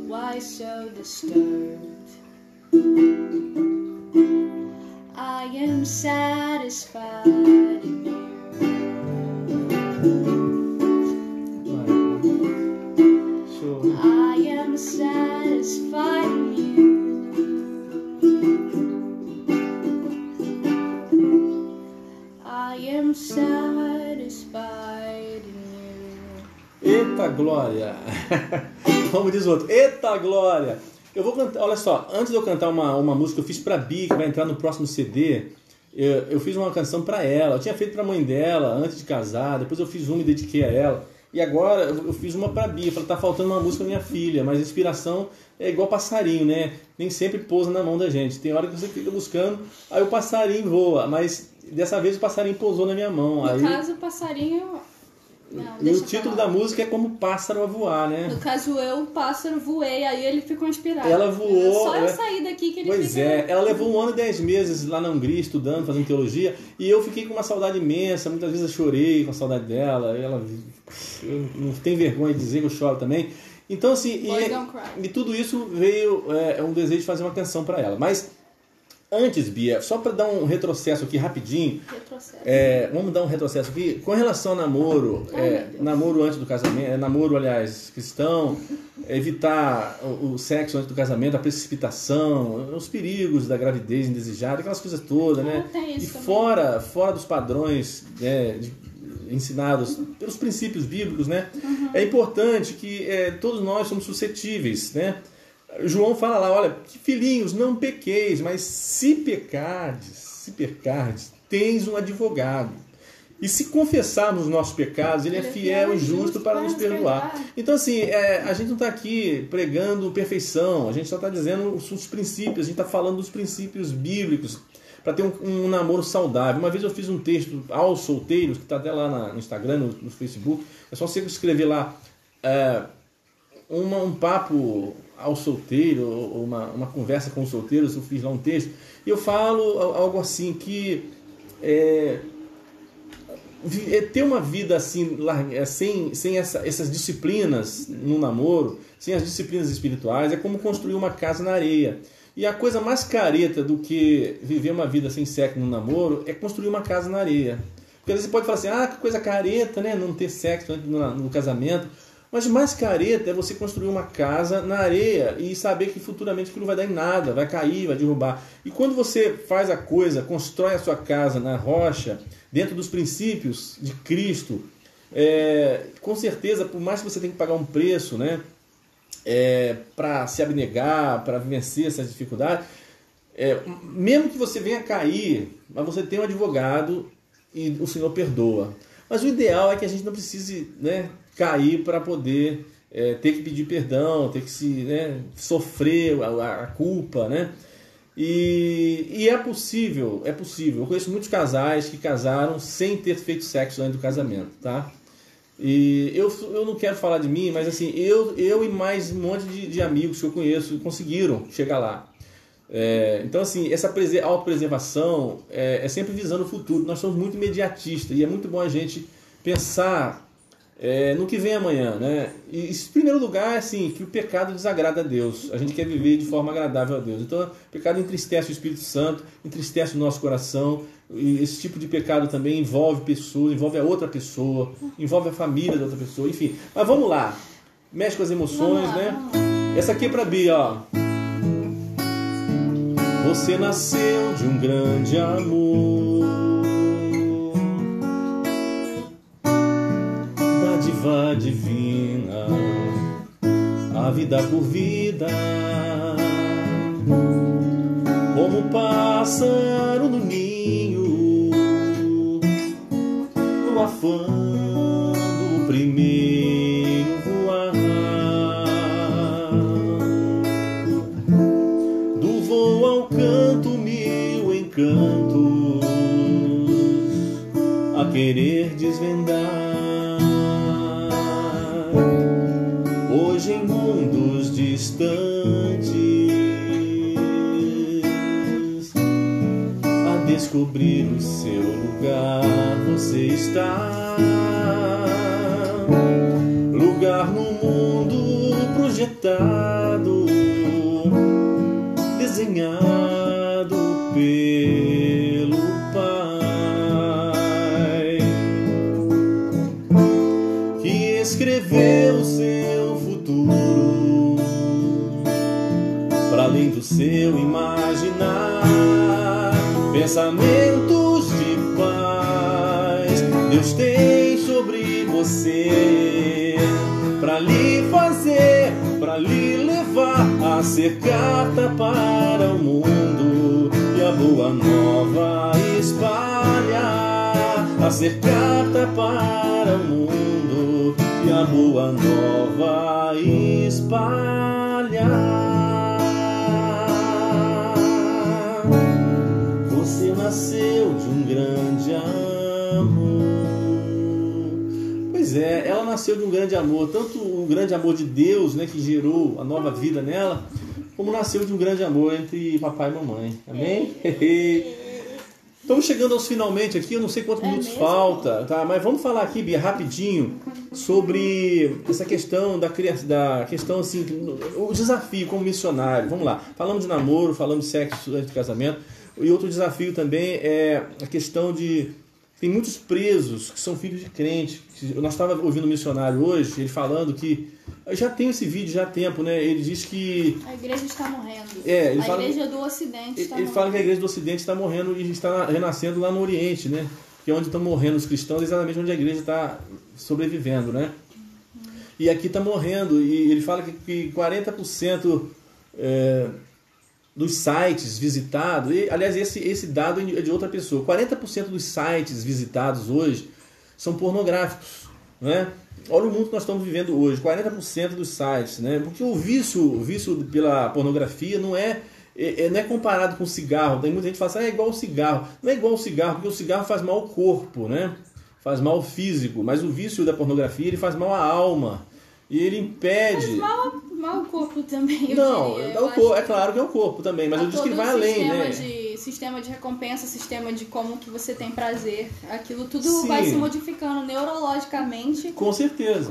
Why so disturbed? I am satisfied in you. Vai. Show. I am satisfied in you. I am satisfied in you. Eita glória! Como diz o outro, eita glória! Eu vou cantar, olha só, antes de eu cantar uma música que eu fiz pra Bi, que vai entrar no próximo CD, eu fiz uma canção pra ela. Eu tinha feito pra mãe dela antes de casar, depois eu fiz uma e dediquei a ela. E agora eu fiz uma pra Bi. Eu falei, tá faltando uma música pra minha filha, mas a inspiração é igual passarinho, né? Nem sempre pousa na mão da gente. Tem hora que você fica buscando, aí o passarinho voa, mas dessa vez o passarinho pousou na minha mão. No caso, o passarinho... Não, E deixa o título pra da lá. música é Como Pássaro a Voar, né? No caso, o pássaro, voei, aí ele ficou inspirado. Ela voou, Só eu é. sair daqui que ele Pois fica... é, ela levou 1 ano e 10 meses lá na Hungria estudando, fazendo teologia, e eu fiquei com uma saudade imensa, muitas vezes eu chorei com a saudade dela, eu não tenho vergonha de dizer que eu choro também. Então assim, Boys don't cry. e tudo isso veio um desejo de fazer uma canção para ela. Mas Antes, Bia, só para dar um retrocesso aqui rapidinho. Vamos dar um retrocesso aqui. Com relação ao namoro, namoro antes do casamento, namoro, aliás, cristão, evitar o sexo antes do casamento, a precipitação, os perigos da gravidez indesejada, aquelas coisas todas, né? E fora dos padrões ensinados pelos princípios bíblicos, né? É importante que todos nós somos suscetíveis, né? João fala lá, olha, filhinhos, não pequeis, mas se pecardes, tens um advogado. E se confessarmos os nossos pecados, ele é fiel e justo para nos perdoar. Então, assim, a gente não está aqui pregando perfeição, a gente só está dizendo os princípios, a gente está falando dos princípios bíblicos para ter um namoro saudável. Uma vez eu fiz um texto aos solteiros, que está até lá no Instagram, no Facebook, é só você escrever lá um papo ao solteiro, uma conversa com os solteiros, eu fiz lá um texto, e eu falo algo assim, que ter uma vida assim, sem essas disciplinas no namoro, sem as disciplinas espirituais, é como construir uma casa na areia. E a coisa mais careta do que viver uma vida sem sexo no namoro é construir uma casa na areia. Porque às vezes você pode falar assim, que coisa careta, né? Não ter sexo no casamento. Mas mais careta é você construir uma casa na areia e saber que futuramente aquilo vai dar em nada, vai cair, vai derrubar. E quando você faz a coisa, constrói a sua casa na rocha, dentro dos princípios de Cristo, com certeza, por mais que você tenha que pagar um preço, né, para se abnegar, para vencer essas dificuldades, mesmo que você venha cair, mas você tem um advogado e o Senhor perdoa. Mas o ideal é que a gente não precise, né, cair para poder ter que pedir perdão, ter que sofrer a culpa, né? E é possível. Eu conheço muitos casais que casaram sem ter feito sexo antes do casamento, tá? E eu não quero falar de mim, mas assim, eu e mais um monte de amigos que eu conheço conseguiram chegar lá. Então, assim, essa autopreservação é sempre visando o futuro. Nós somos muito imediatistas e é muito bom a gente pensar no que vem amanhã, né? E em primeiro lugar, assim, que o pecado desagrada a Deus. A gente quer viver de forma agradável a Deus. Então, o pecado entristece o Espírito Santo, entristece o nosso coração. E esse tipo de pecado também envolve pessoas, envolve a outra pessoa, envolve a família da outra pessoa, enfim. Mas vamos lá. Mexe com as emoções, né? Essa aqui é pra Bia, ó. Você nasceu de um grande amor, dádiva divina, a vida por vida, como pássaro no ninho, no afã do primeiro voar, do voo ao canto mil encantos, a querer desvendar. Hoje em mundos distantes, a descobrir o seu lugar, você está. Lugar no mundo projetado, desenhado pelo Pai, que escreveu o seu futuro para além do seu imaginar. Pensamentos de paz Deus tem sobre você, para lhe fazer, para lhe levar a ser carta para o mundo e a boa nova espalhar, a ser carta para o mundo e a boa nova espalhar. Você nasceu de um grande amor. Pois é, ela nasceu de um grande amor, tanto o grande amor de Deus, né, que gerou a nova vida nela, como nasceu de um grande amor entre papai e mamãe. Amém? Estamos chegando aos finalmente aqui, eu não sei quantos minutos falta, tá? Mas vamos falar aqui, Bia, rapidinho, sobre essa questão da questão assim, o desafio como missionário. Vamos lá, falamos de namoro, falamos de sexo antes do casamento. E outro desafio também é a questão de... Tem muitos presos que são filhos de crente. Nós estávamos ouvindo um missionário hoje, ele falando que... Eu já tenho esse vídeo já há tempo, né? Ele diz que... A igreja está morrendo. Igreja do Ocidente está morrendo. Ele fala que a igreja do Ocidente está morrendo e está renascendo lá no Oriente, né? Que é onde estão morrendo os cristãos, exatamente onde a igreja está sobrevivendo, né? E aqui está morrendo. E ele fala que 40% dos sites visitados... aliás, esse dado é de outra pessoa. 40% dos sites visitados hoje são pornográficos, né? Olha o mundo que nós estamos vivendo hoje, 40% dos sites, né? Porque o vício pela pornografia não é comparado com cigarro. Tem muita gente que fala assim, é igual ao cigarro. Não é igual ao cigarro, porque o cigarro faz mal ao corpo, né? Faz mal ao físico, mas o vício da pornografia ele faz mal à alma. E ele impede... Faz mal ao corpo também, não, diria. é claro que é o corpo também, mas eu disse que ele vai além, né? Sistema de recompensa, sistema de como que você tem prazer, aquilo tudo vai se modificando neurologicamente. Com certeza.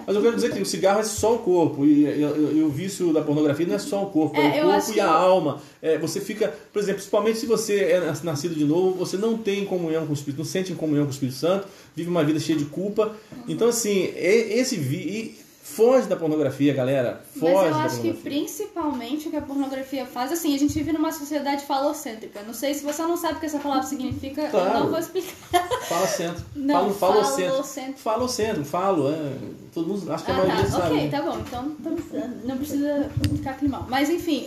Mas eu quero dizer que o cigarro é só o corpo e o vício da pornografia não é só o corpo, é o corpo e a alma. Você fica, por exemplo, principalmente se você é nascido de novo, você não tem comunhão com o Espírito, não sente comunhão com o Espírito Santo, vive uma vida cheia de culpa. Então, assim, foge da pornografia, galera. Foge da pornografia. Mas eu acho que principalmente o que a pornografia faz, assim, a gente vive numa sociedade falocêntrica. Não sei se você não sabe o que essa palavra significa, claro. Eu não vou explicar. Falocêntrico. Não, falocêntrico. Falocêntrico, todo mundo, acho que a maioria sabe. Ok, tá bom. Então não precisa ficar climão. Mas enfim,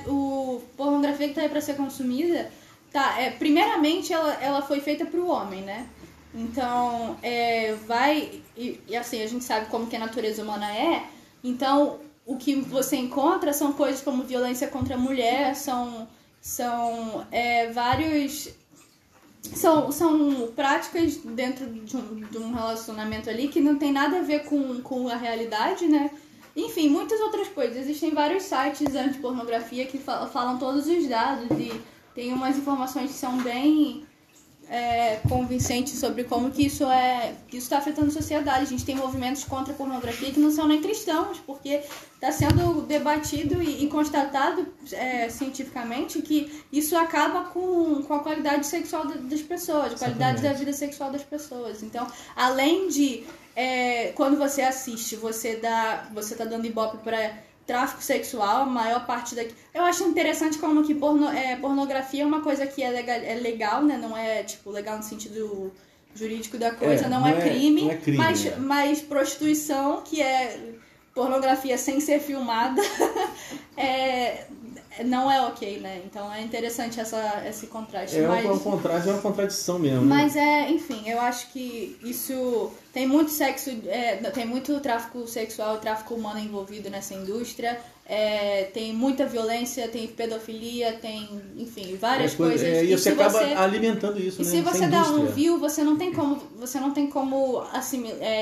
o pornografia que tá aí pra ser consumida, primeiramente ela foi feita pro homem, né? Então, e assim, a gente sabe como que a natureza humana é. Então, o que você encontra são coisas como violência contra a mulher, são práticas dentro de um relacionamento ali que não tem nada a ver com a realidade, né? Enfim, muitas outras coisas. Existem vários sites anti-pornografia que falam todos os dados e tem umas informações que são bem... convincente sobre como que isso está afetando a sociedade. A gente tem movimentos contra a pornografia que não são nem cristãos, porque está sendo debatido e constatado cientificamente que isso acaba com a qualidade sexual das pessoas, a qualidade da vida sexual das pessoas. Então, além de quando você assiste, você tá dando ibope para tráfico sexual, a maior parte daqui... Eu acho interessante como que pornografia é uma coisa que é legal, né? Não é, tipo, legal no sentido jurídico da coisa, não é crime. Não é crime, mas prostituição, que é pornografia sem ser filmada, não é ok, né? Então é interessante esse contraste. Um contraste, é uma contradição mesmo. Mas enfim, eu acho que isso... Tem muito sexo, tem muito tráfico sexual e tráfico humano envolvido nessa indústria. Tem muita violência, tem pedofilia, tem, enfim, várias coisas. E você acaba alimentando isso, né? E se você dá um view, você não tem como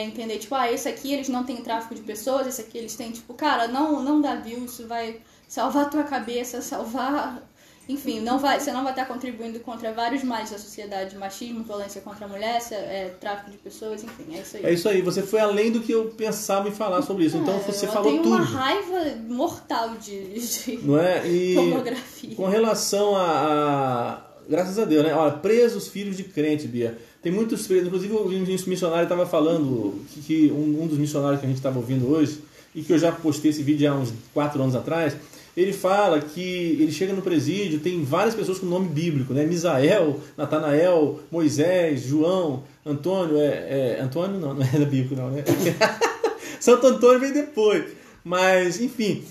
entender, tipo, esse aqui eles não têm tráfico de pessoas, esse aqui eles têm, tipo, cara, não dá view, isso vai salvar a tua cabeça, enfim, você não vai estar contribuindo contra vários males da sociedade, machismo, violência contra a mulher, tráfico de pessoas, enfim, é isso aí. É isso aí, você foi além do que eu pensava em falar sobre isso, então você falou tudo. Eu tenho uma raiva mortal de não é? pornografia. Com relação a graças a Deus, né? Olha, presos filhos de crente, Bia. Tem muitos presos, inclusive o missionário estava falando, que um dos missionários que a gente estava ouvindo hoje, e que eu já postei esse vídeo há uns 4 anos atrás, ele fala que ele chega no presídio, tem várias pessoas com nome bíblico, né? Misael, Natanael, Moisés, João, Antônio, Antônio não é da Bíblia não, né? Santo Antônio vem depois, mas enfim,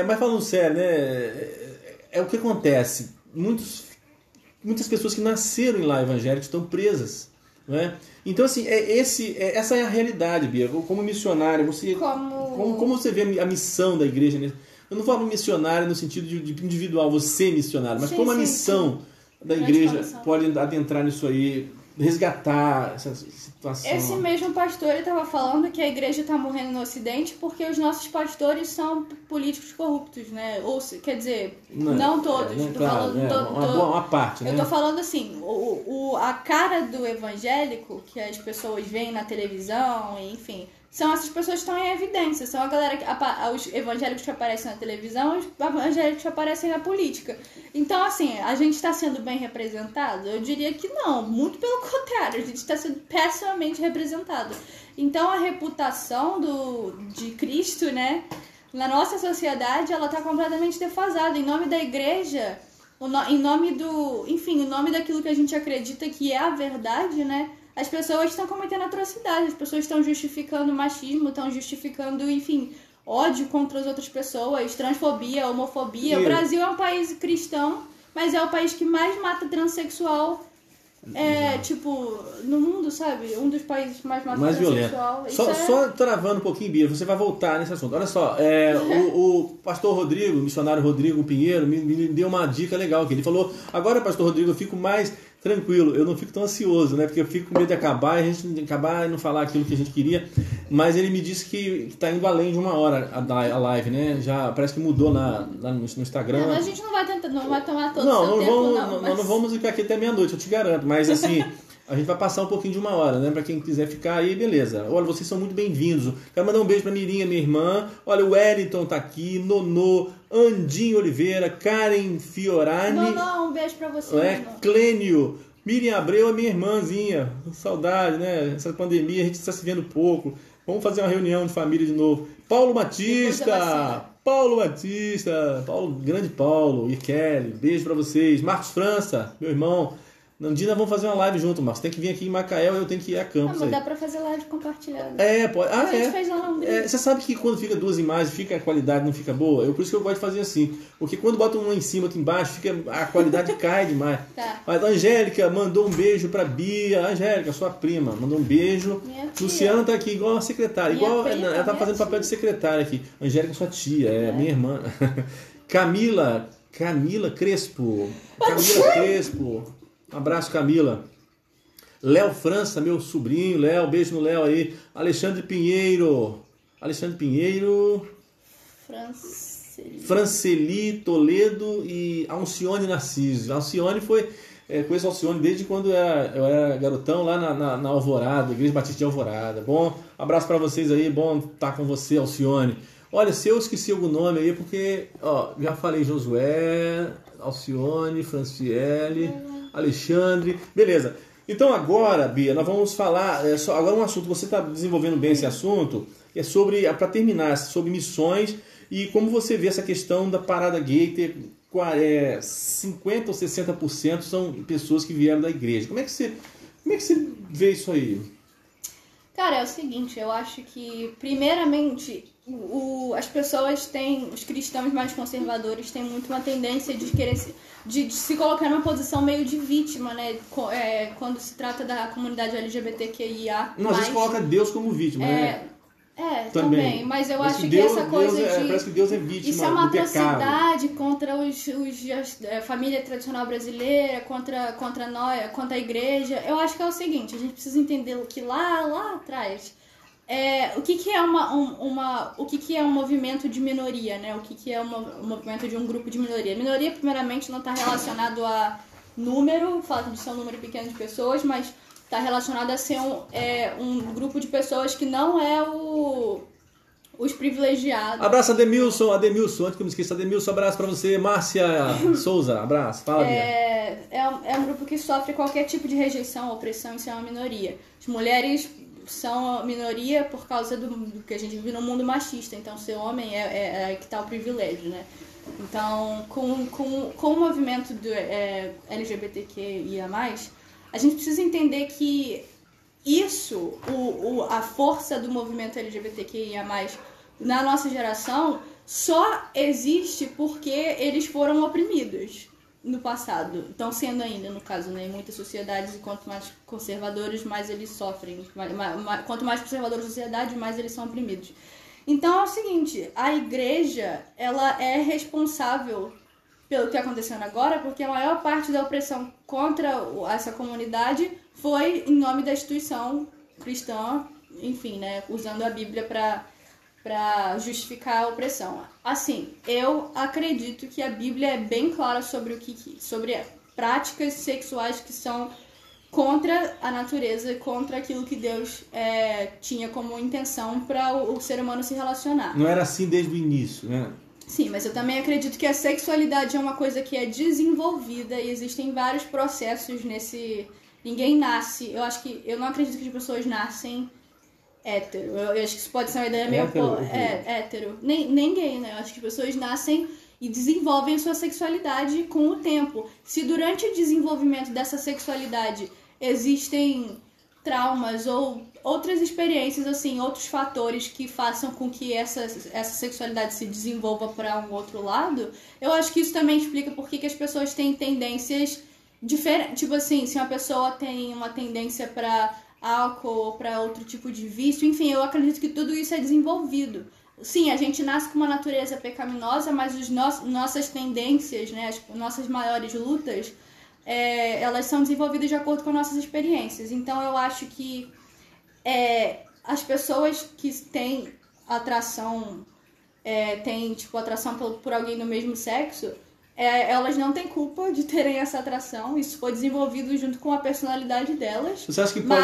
mas falando sério, né? O que acontece, muitas pessoas que nasceram em lar evangélico estão presas, não é? Então assim, essa é a realidade, Bia, como missionária, como você vê a missão da igreja, né? Eu não falo missionário no sentido de individual, você missionário, mas como a missão da igreja pode adentrar nisso aí, resgatar essa situação. Esse mesmo pastor estava falando que a igreja está morrendo no Ocidente porque os nossos pastores são políticos corruptos, né? Ou, quer dizer, não todos. Uma parte, né? Eu tô falando assim, a cara do evangélico que as pessoas veem na televisão, enfim, são essas pessoas que estão em evidência, são a galera os evangélicos que aparecem na televisão, os evangélicos que aparecem na política. Então, assim, a gente está sendo bem representado? Eu diria que não, muito pelo contrário, a gente está sendo pessimamente representado. Então, a reputação de Cristo, né, na nossa sociedade, ela está completamente defasada. Em nome da igreja, em nome em nome daquilo que a gente acredita que é a verdade, né, as pessoas estão cometendo atrocidades, as pessoas estão justificando machismo, estão justificando, enfim, ódio contra as outras pessoas, transfobia, homofobia. O Brasil é um país cristão, mas é o país que mais mata transexual, no mundo, sabe? Um dos países mais mata transexual. Só travando um pouquinho, Bia, você vai voltar nesse assunto. Olha só, o pastor Rodrigo, o missionário Rodrigo Pinheiro, me deu uma dica legal aqui. Ele falou, agora, pastor Rodrigo, eu fico mais tranquilo, eu não fico tão ansioso, né? Porque eu fico com medo de acabar, a gente acabar e não falar aquilo que a gente queria. Mas ele me disse que está indo além de 1 hora a live, né? Já parece que mudou lá no Instagram. Mas a gente não vai tomar todo o seu tempo, não. Não vamos ficar aqui até meia-noite, eu te garanto. Mas assim, a gente vai passar um pouquinho de 1 hora, né? Pra quem quiser ficar aí, beleza. Olha, vocês são muito bem-vindos. Quero mandar um beijo pra Mirinha, minha irmã. Olha, o Wellington tá aqui, Nonô, Andinho Oliveira, Karen Fiorani. Nonô, um beijo pra você. Clênio, Miriam Abreu é minha irmãzinha. Saudade, né? Essa pandemia, a gente está se vendo pouco. Vamos fazer uma reunião de família de novo. Paulo Batista, grande Paulo e Kelly, beijo pra vocês. Marcos França, meu irmão. Nandina, vamos fazer uma live junto, Marcos. Tem que vir aqui em Macaé, eu tenho que ir a Campos. Mas dá pra fazer live compartilhada. Pode. A gente fez lá na Hungria. Você sabe que quando fica 2 imagens, a qualidade não fica boa? Por isso que eu gosto de fazer assim. Porque quando bota uma em cima, outra embaixo, a qualidade cai demais. Tá. Mas a Angélica mandou um beijo pra Bia. Angélica, sua prima, mandou um beijo. Luciana tá aqui igual a secretária. Ela tá fazendo papel de secretária aqui. Angélica, sua tia, minha irmã. Camila Crespo. Um abraço, Camila. Léo França, meu sobrinho. Léo, beijo no Léo aí. Alexandre Pinheiro. Franceli Toledo e Alcione Narciso. Alcione foi... conheço a Alcione desde quando eu era garotão lá na Alvorada, Igreja Batista de Alvorada. Bom, abraço pra vocês aí. Bom estar com você, Alcione. Olha, se eu esqueci algum nome aí, porque... já falei Josué, Alcione, Franciele... Alexandre, beleza. Então agora, Bia, nós vamos falar agora um assunto, você está desenvolvendo bem esse assunto, é sobre, para terminar, sobre missões e como você vê essa questão da parada gay ter 50% ou 60% são pessoas que vieram da igreja. Como é que você vê isso aí? Cara, é o seguinte, eu acho que, primeiramente, as pessoas os cristãos mais conservadores têm muito uma tendência de querer de se colocar numa posição meio de vítima, né? Quando se trata da comunidade LGBTQIA+. Não, às vezes coloca Deus como vítima, né? Também, mas eu acho que essa coisa parece que Deus é vítima. Isso é uma atrocidade contra a família tradicional brasileira, contra nós, contra a igreja. Eu acho que é o seguinte, a gente precisa entender que lá atrás, o que é o que é um movimento de minoria, né? O que é um movimento de um grupo de minoria? Minoria, primeiramente, não está relacionado a número, o fato de ser um número pequeno de pessoas, mas está relacionado a ser um grupo de pessoas que não é os privilegiados. Abraço, Ademilson, antes que eu me esqueça, Ademilson, abraço pra você. Márcia Souza, abraço, fala, Bia. É um grupo que sofre qualquer tipo de rejeição, opressão, isso é uma minoria. As mulheres são minoria por causa do que a gente vive no mundo machista, então ser homem é que tá o privilégio, né? Então, com o movimento do LGBTQIA+, a gente precisa entender que isso, a força do movimento LGBTQIA+, na nossa geração, só existe porque eles foram oprimidos no passado. Estão sendo ainda, no caso, né? Em muitas sociedades, e quanto mais conservadores, mais eles sofrem. Quanto mais conservadora a sociedade, mais eles são oprimidos. Então é o seguinte, a igreja, ela é responsável pelo que está acontecendo agora, porque a maior parte da opressão contra essa comunidade foi em nome da instituição cristã, enfim, né, usando a Bíblia para justificar a opressão. Assim, eu acredito que a Bíblia é bem clara sobre práticas sexuais que são contra a natureza, contra aquilo que Deus tinha como intenção para o ser humano se relacionar. Não era assim desde o início, né? Sim, mas eu também acredito que a sexualidade é uma coisa que é desenvolvida e existem vários processos nesse... Ninguém nasce... Eu não acredito que as pessoas nascem hétero. Eu acho que isso pode ser uma ideia meio... Hétero. Nem gay, né? Eu acho que as pessoas nascem e desenvolvem a sua sexualidade com o tempo. Se durante o desenvolvimento dessa sexualidade existem traumas ou outras experiências, assim, outros fatores que façam com que essa sexualidade se desenvolva para um outro lado, eu acho que isso também explica por que as pessoas têm tendências diferentes. Tipo assim, se uma pessoa tem uma tendência para álcool ou para outro tipo de vício, enfim, eu acredito que tudo isso é desenvolvido. Sim, a gente nasce com uma natureza pecaminosa, mas nossas tendências, né, as nossas maiores lutas, elas são desenvolvidas de acordo com nossas experiências. Então eu acho que as pessoas que têm atração, atração por alguém do mesmo sexo, elas não têm culpa de terem essa atração. Isso foi desenvolvido junto com a personalidade delas. Você acha que pode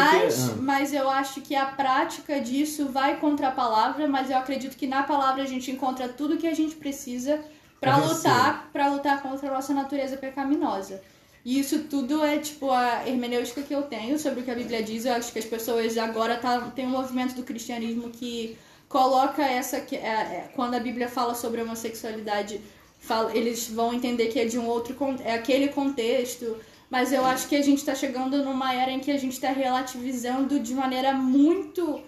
mas eu acho que a prática disso vai contra a palavra, mas eu acredito que na palavra a gente encontra tudo que a gente precisa para lutar contra a nossa natureza pecaminosa. E isso tudo é tipo a hermenêutica que eu tenho sobre o que a Bíblia diz. Eu acho que as pessoas agora tem um movimento do cristianismo que coloca quando a Bíblia fala sobre a homossexualidade, eles vão entender que é de aquele contexto, mas eu acho que a gente está chegando numa era em que a gente está relativizando de maneira muito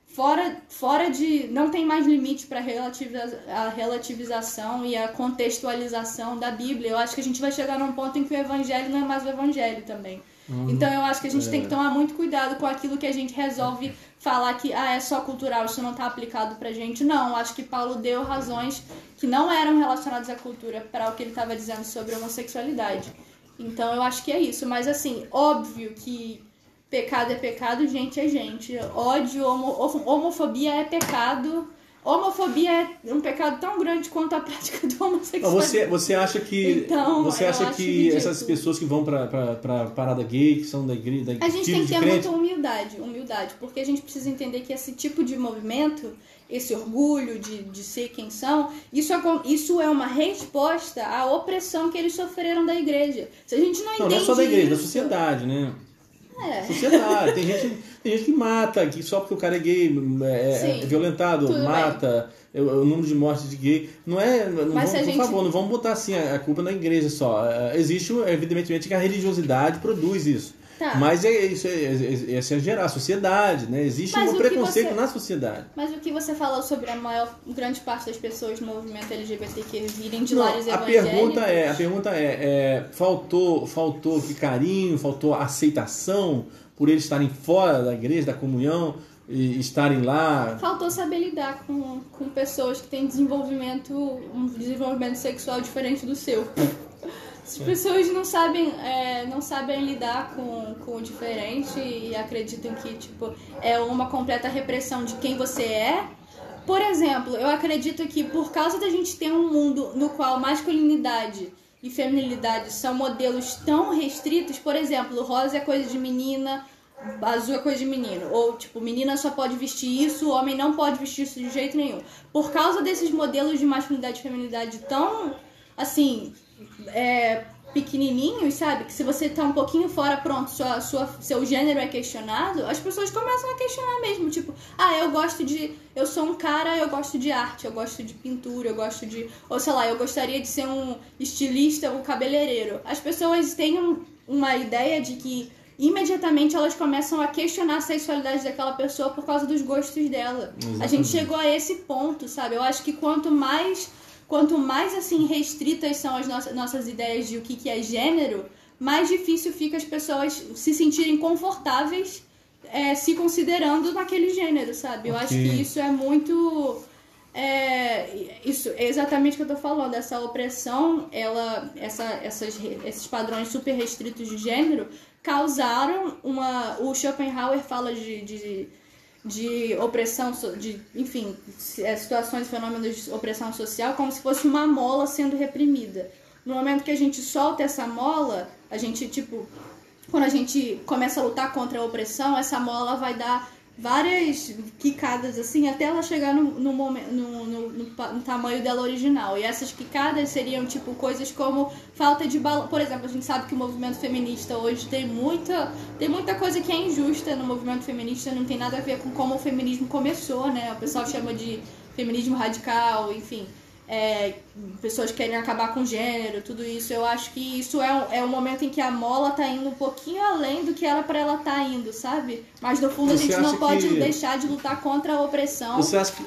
fora de... Não tem mais limite para a relativização e a contextualização da Bíblia. Eu acho que a gente vai chegar num ponto em que o evangelho não é mais o evangelho também. Então eu acho que a gente tem que tomar muito cuidado com aquilo que a gente resolve falar que é só cultural, isso não está aplicado pra gente. Não, eu acho que Paulo deu razões que não eram relacionadas à cultura para o que ele estava dizendo sobre a homossexualidade. Então eu acho que é isso. Mas assim, óbvio que pecado é pecado, gente é gente. Ódio, homofobia é pecado. Homofobia é um pecado tão grande quanto a prática do homossexualismo. Você acha que essas pessoas que vão pra parada gay, que são da igreja, a gente tem que ter muita humildade, porque a gente precisa entender que esse tipo de movimento, esse orgulho de ser quem são, isso é uma resposta à opressão que eles sofreram da igreja. Se a gente não entende não é só da igreja, isso, da sociedade, né? Sociedade. Tem gente que mata, que só porque o cara é gay, é violentado, mata, o número de mortes de gay. Por favor, não vamos botar assim a culpa na igreja só. Existe, evidentemente, que a religiosidade produz isso. Tá. Mas isso é gerar a sociedade, né? Existe um preconceito na sociedade. Mas o que você falou sobre grande parte das pessoas no movimento LGBTQ virem de lares evangélicos? A pergunta é faltou que carinho, faltou aceitação por eles estarem fora da igreja, da comunhão, e estarem lá? Faltou saber lidar com pessoas que têm um desenvolvimento sexual diferente do seu. As pessoas não sabem lidar com o diferente e acreditam que é uma completa repressão de quem você é. Por exemplo, eu acredito que por causa da gente ter um mundo no qual masculinidade e feminilidade são modelos tão restritos, por exemplo, rosa é coisa de menina, azul é coisa de menino, ou menina só pode vestir isso, homem não pode vestir isso de jeito nenhum. Por causa desses modelos de masculinidade e feminilidade tão, assim, pequenininhos, sabe? Que se você tá um pouquinho fora, pronto, seu gênero é questionado, as pessoas começam a questionar mesmo, eu sou um cara, eu gosto de arte, eu gosto de pintura, eu gosto de, ou sei lá, eu gostaria de ser um estilista ou cabeleireiro. As pessoas têm uma ideia de que imediatamente elas começam a questionar a sexualidade daquela pessoa por causa dos gostos dela. Exatamente. A gente chegou a esse ponto, sabe? Eu acho que quanto mais assim restritas são as nossas ideias de o que é gênero, mais difícil fica as pessoas se sentirem confortáveis se considerando naquele gênero, sabe? Eu acho que isso é muito... isso é exatamente o que eu tô falando. Essa opressão, esses padrões super restritos de gênero causaram o Schopenhauer fala de opressão, enfim, situações, fenômenos de opressão social como se fosse uma mola sendo reprimida. No momento que a gente solta essa mola, a gente, quando a gente começa a lutar contra a opressão, essa mola vai dar várias quicadas assim até ela chegar no tamanho dela original. E essas quicadas seriam tipo coisas como falta de balão. Por exemplo, a gente sabe que o movimento feminista hoje tem muita coisa que é injusta no movimento feminista, não tem nada a ver com como o feminismo começou, né? O pessoal chama de feminismo radical, enfim. Pessoas querem acabar com gênero, tudo isso. Eu acho que isso é um momento em que a mola tá indo um pouquinho além do que era pra ela tá indo, sabe? Mas no fundo a gente não pode deixar de lutar contra a opressão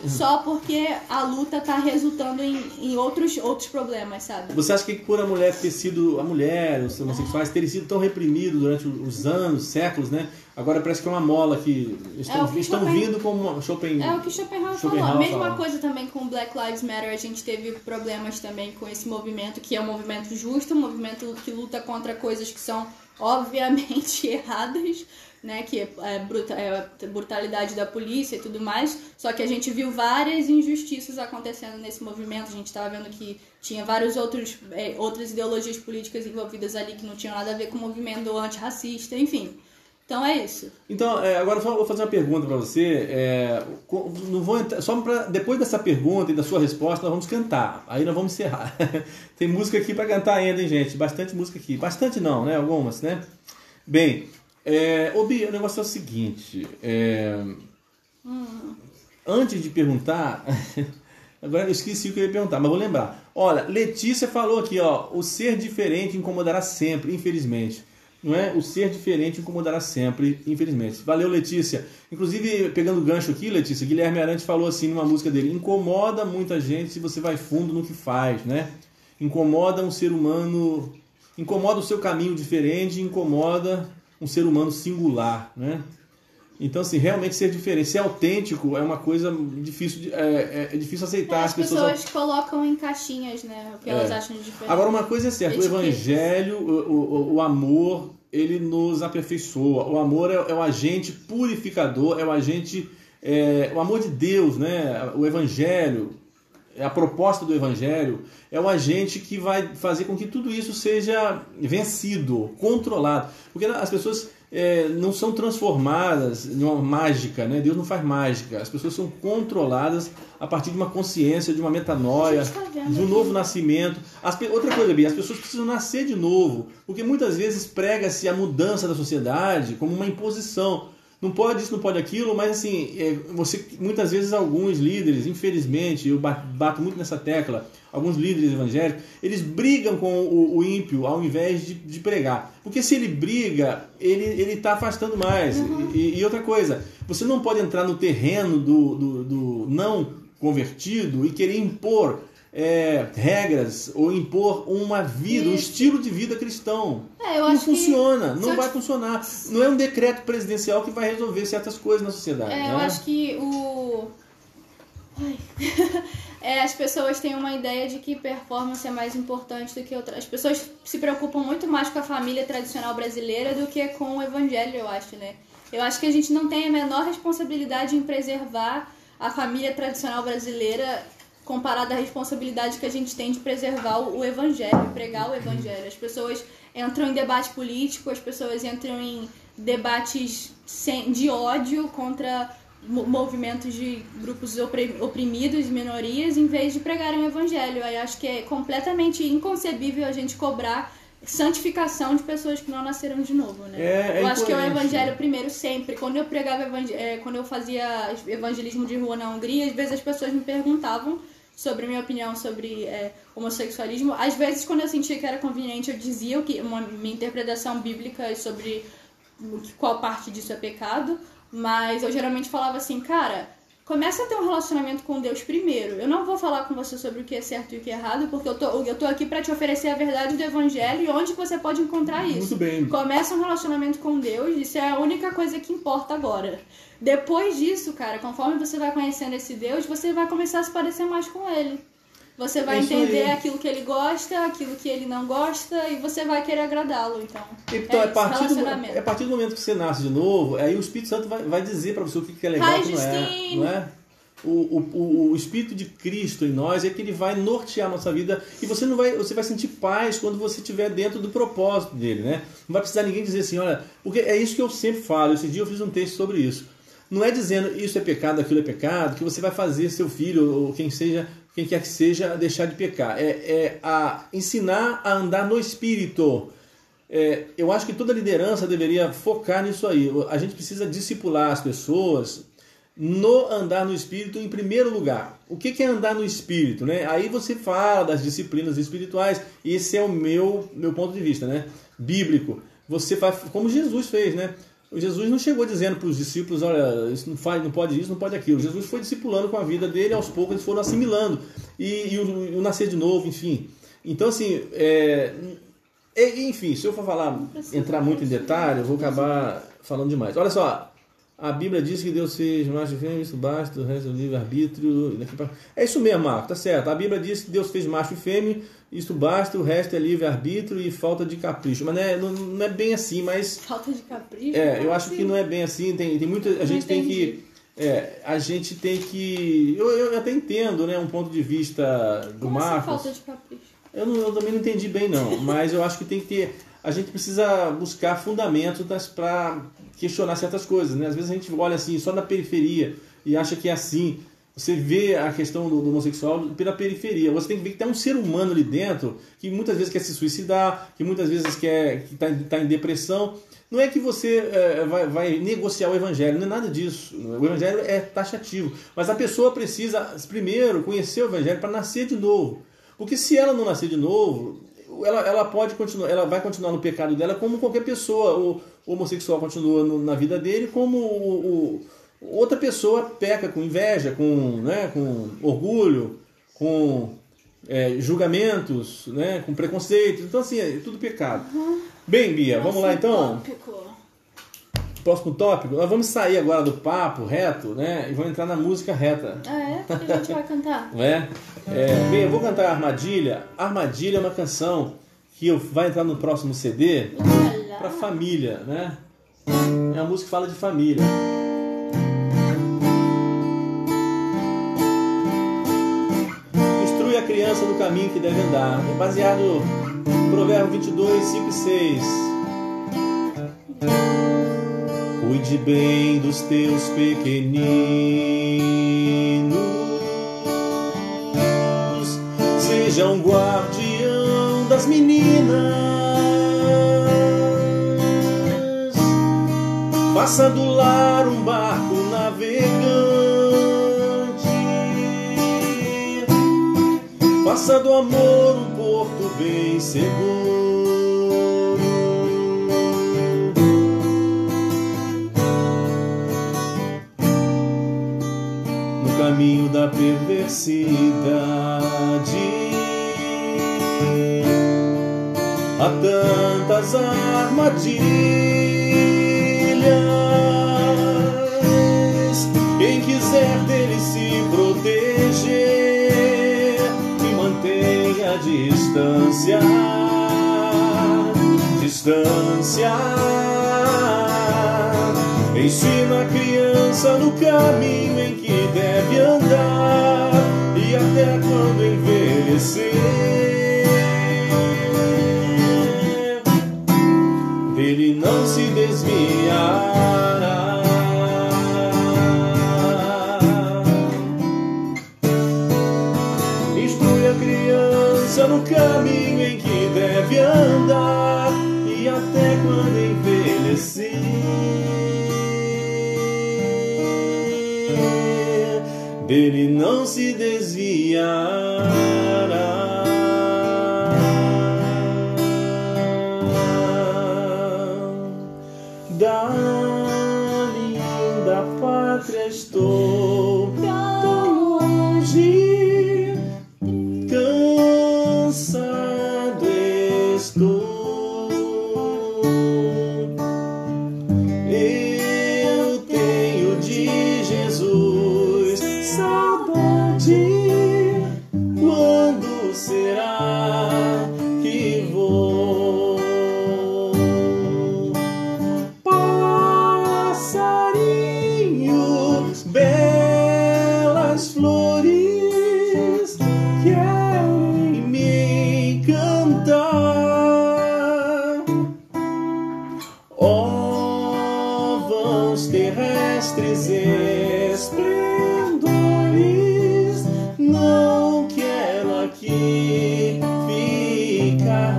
só porque a luta tá resultando em outros problemas, sabe? Você acha que por a mulher ter sido, a mulher, os homossexuais terem sido tão reprimidos durante os anos, séculos, né? Agora parece que é uma mola que estão vindo como Schopenhauer. É o que Schopenhauer falou. A mesma coisa também com Black Lives Matter. A gente teve problemas também com esse movimento, que é um movimento justo, um movimento que luta contra coisas que são obviamente erradas, né? Que é brutalidade da polícia e tudo mais. Só que a gente viu várias injustiças acontecendo nesse movimento. A gente estava vendo que tinha várias outras ideologias políticas envolvidas ali que não tinham nada a ver com o movimento antirracista, enfim. Então é isso. Então, agora só vou fazer uma pergunta para você. Não vou entrar, só depois dessa pergunta e da sua resposta, nós vamos cantar. Aí nós vamos encerrar. Tem música aqui para cantar ainda, hein, gente? Bastante música aqui. Bastante não, né? Algumas, né? Bem, Bi, o negócio é o seguinte. Antes de perguntar... Agora eu esqueci o que eu ia perguntar, mas vou lembrar. Olha, Letícia falou aqui, ó. O ser diferente incomodará sempre, infelizmente. Não é? O ser diferente incomodará sempre, infelizmente. Valeu, Letícia. Inclusive, pegando o gancho aqui, Letícia, Guilherme Arantes falou assim numa música dele: incomoda muita gente se você vai fundo no que faz, né? Incomoda um ser humano, incomoda o seu caminho diferente, incomoda um ser humano singular, né? Então, assim, realmente ser diferente, ser autêntico é uma coisa difícil, é difícil aceitar. As pessoas colocam em caixinhas, né, o que elas acham de diferente. Agora, uma coisa é certa, o evangelho, o amor, ele nos aperfeiçoa. O amor é o agente purificador, é o agente, o amor de Deus, né? O evangelho, a proposta do evangelho é o agente que vai fazer com que tudo isso seja vencido, controlado. Porque as pessoas não são transformadas em uma mágica, né? Deus não faz mágica. As pessoas são controladas a partir de uma consciência, de uma metanoia, de um novo nascimento. Outra coisa, Bia, as pessoas precisam nascer de novo, porque muitas vezes prega-se a mudança da sociedade como uma imposição. Não pode isso, não pode aquilo, mas assim, muitas vezes alguns líderes, infelizmente, eu bato muito nessa tecla, alguns líderes evangélicos, eles brigam com o ímpio ao invés de pregar. Porque se ele briga, ele está afastando mais. Uhum. E outra coisa, você não pode entrar no terreno do não convertido e querer impor regras ou impor uma vida, um estilo de vida cristão. Não funciona, não vai funcionar. Não é um decreto presidencial que vai resolver certas coisas na sociedade. Né? Eu acho que as pessoas têm uma ideia de que performance é mais importante do que outra. As pessoas se preocupam muito mais com a família tradicional brasileira do que com o evangelho, eu acho, né? Eu acho que a gente não tem a menor responsabilidade em preservar a família tradicional brasileira comparado à responsabilidade que a gente tem de preservar o evangelho, pregar o evangelho. As pessoas entram em debate político, as pessoas entram em debates de ódio contra movimentos de grupos oprimidos, minorias, em vez de pregarem o evangelho. Eu acho que é completamente inconcebível a gente cobrar santificação de pessoas que não nasceram de novo, né? Eu acho que é o evangelho primeiro sempre. Quando eu pregava quando eu fazia evangelismo de rua na Hungria, às vezes as pessoas me perguntavam sobre a minha opinião sobre homossexualismo. Às vezes, quando eu sentia que era conveniente, eu dizia minha interpretação bíblica sobre qual parte disso é pecado, mas eu geralmente falava assim, cara, começa a ter um relacionamento com Deus primeiro. Eu não vou falar com você sobre o que é certo e o que é errado, porque eu tô aqui pra te oferecer a verdade do evangelho e onde você pode encontrar isso. Muito bem. Começa um relacionamento com Deus, isso é a única coisa que importa agora. Depois disso, cara, conforme você vai conhecendo esse Deus, você vai começar a se parecer mais com ele. Você vai entender aquilo que ele gosta, aquilo que ele não gosta, e você vai querer agradá-lo. Então a partir do momento que você nasce de novo, aí o Espírito Santo vai dizer pra você o que é legal e o que não é. O Espírito de Cristo em nós é que ele vai nortear a nossa vida e você vai sentir paz quando você estiver dentro do propósito dele, né? Não vai precisar ninguém dizer assim, olha, porque é isso que eu sempre falo. Esse dia eu fiz um texto sobre isso. Não é dizendo isso é pecado, aquilo é pecado, que você vai fazer seu filho ou quem quer que seja deixar de pecar. Ensinar a andar no Espírito. Eu acho que toda liderança deveria focar nisso aí. A gente precisa discipular as pessoas no andar no Espírito em primeiro lugar. O que é andar no Espírito, né? Aí você fala das disciplinas espirituais, e esse é o meu ponto de vista, né? Bíblico. Você faz como Jesus fez, né? Jesus não chegou dizendo para os discípulos, olha, isso não pode isso, não pode aquilo. Jesus foi discipulando com a vida dele, aos poucos eles foram assimilando. E o nascer de novo, enfim. Então, assim, enfim, se eu for entrar muito em detalhe, eu vou acabar falando demais. Olha só, a Bíblia diz que Deus fez macho e fêmea, isso basta, o resto é livre-arbítrio. É isso mesmo, Marco, tá certo. A Bíblia diz que Deus fez macho e fêmea, isso basta, o resto é livre-arbítrio e falta de capricho. Mas não é bem assim, mas... Falta de capricho? Eu acho que não é bem assim. Tem muita... A gente tem que... Eu até entendo, né, um ponto de vista do Marcos. Como falta de capricho? Eu também não entendi bem, não. Mas eu acho que tem que ter... A gente precisa buscar fundamentos para questionar certas coisas, né? Às vezes a gente olha assim, só na periferia, e acha que é assim. Você vê a questão do homossexual pela periferia. Você tem que ver que tem um ser humano ali dentro que muitas vezes quer se suicidar, que muitas vezes está em depressão. Não é que você vai negociar o evangelho, não é nada disso. O evangelho é taxativo. Mas a pessoa precisa, primeiro, conhecer o evangelho para nascer de novo. Porque se ela não nascer de novo, ela pode continuar, ela vai continuar no pecado dela como qualquer pessoa. O homossexual continua na vida dele como outra pessoa peca com inveja, com orgulho, com julgamentos, né, com preconceito. Então, assim, é tudo pecado. Bem, Bia, vamos lá então? Próximo tópico. Nós vamos sair agora do papo reto, né, e vamos entrar na música reta. O que a gente vai cantar? Bem, eu vou cantar Armadilha. Armadilha é uma canção que vai entrar no próximo CD para família, né? É uma música que fala de família. Instrui a criança no caminho que deve andar. É baseado em Provérbios 22, 5 e 6. Cuide bem dos teus pequeninos, seja um guardião das meninas, faça do lar um barco navegante, faça do amor um porto bem seguro. No caminho da perversidade há tantas armadilhas. Quem quiser dele se proteger, que mantenha a distância. Ensina a criança no caminho em que deve andar, e até quando envelhecer, dele não se desviará. Instrui a criança no caminho em que deve andar, e até quando envelhecer, dele não se desviará. Da linda pátria estou tão longe, cansado estou. Eu tenho de Jesus saudade. Quando será que vou? Passarinhos belos sons terrestres esplendores, não quero aqui ficar.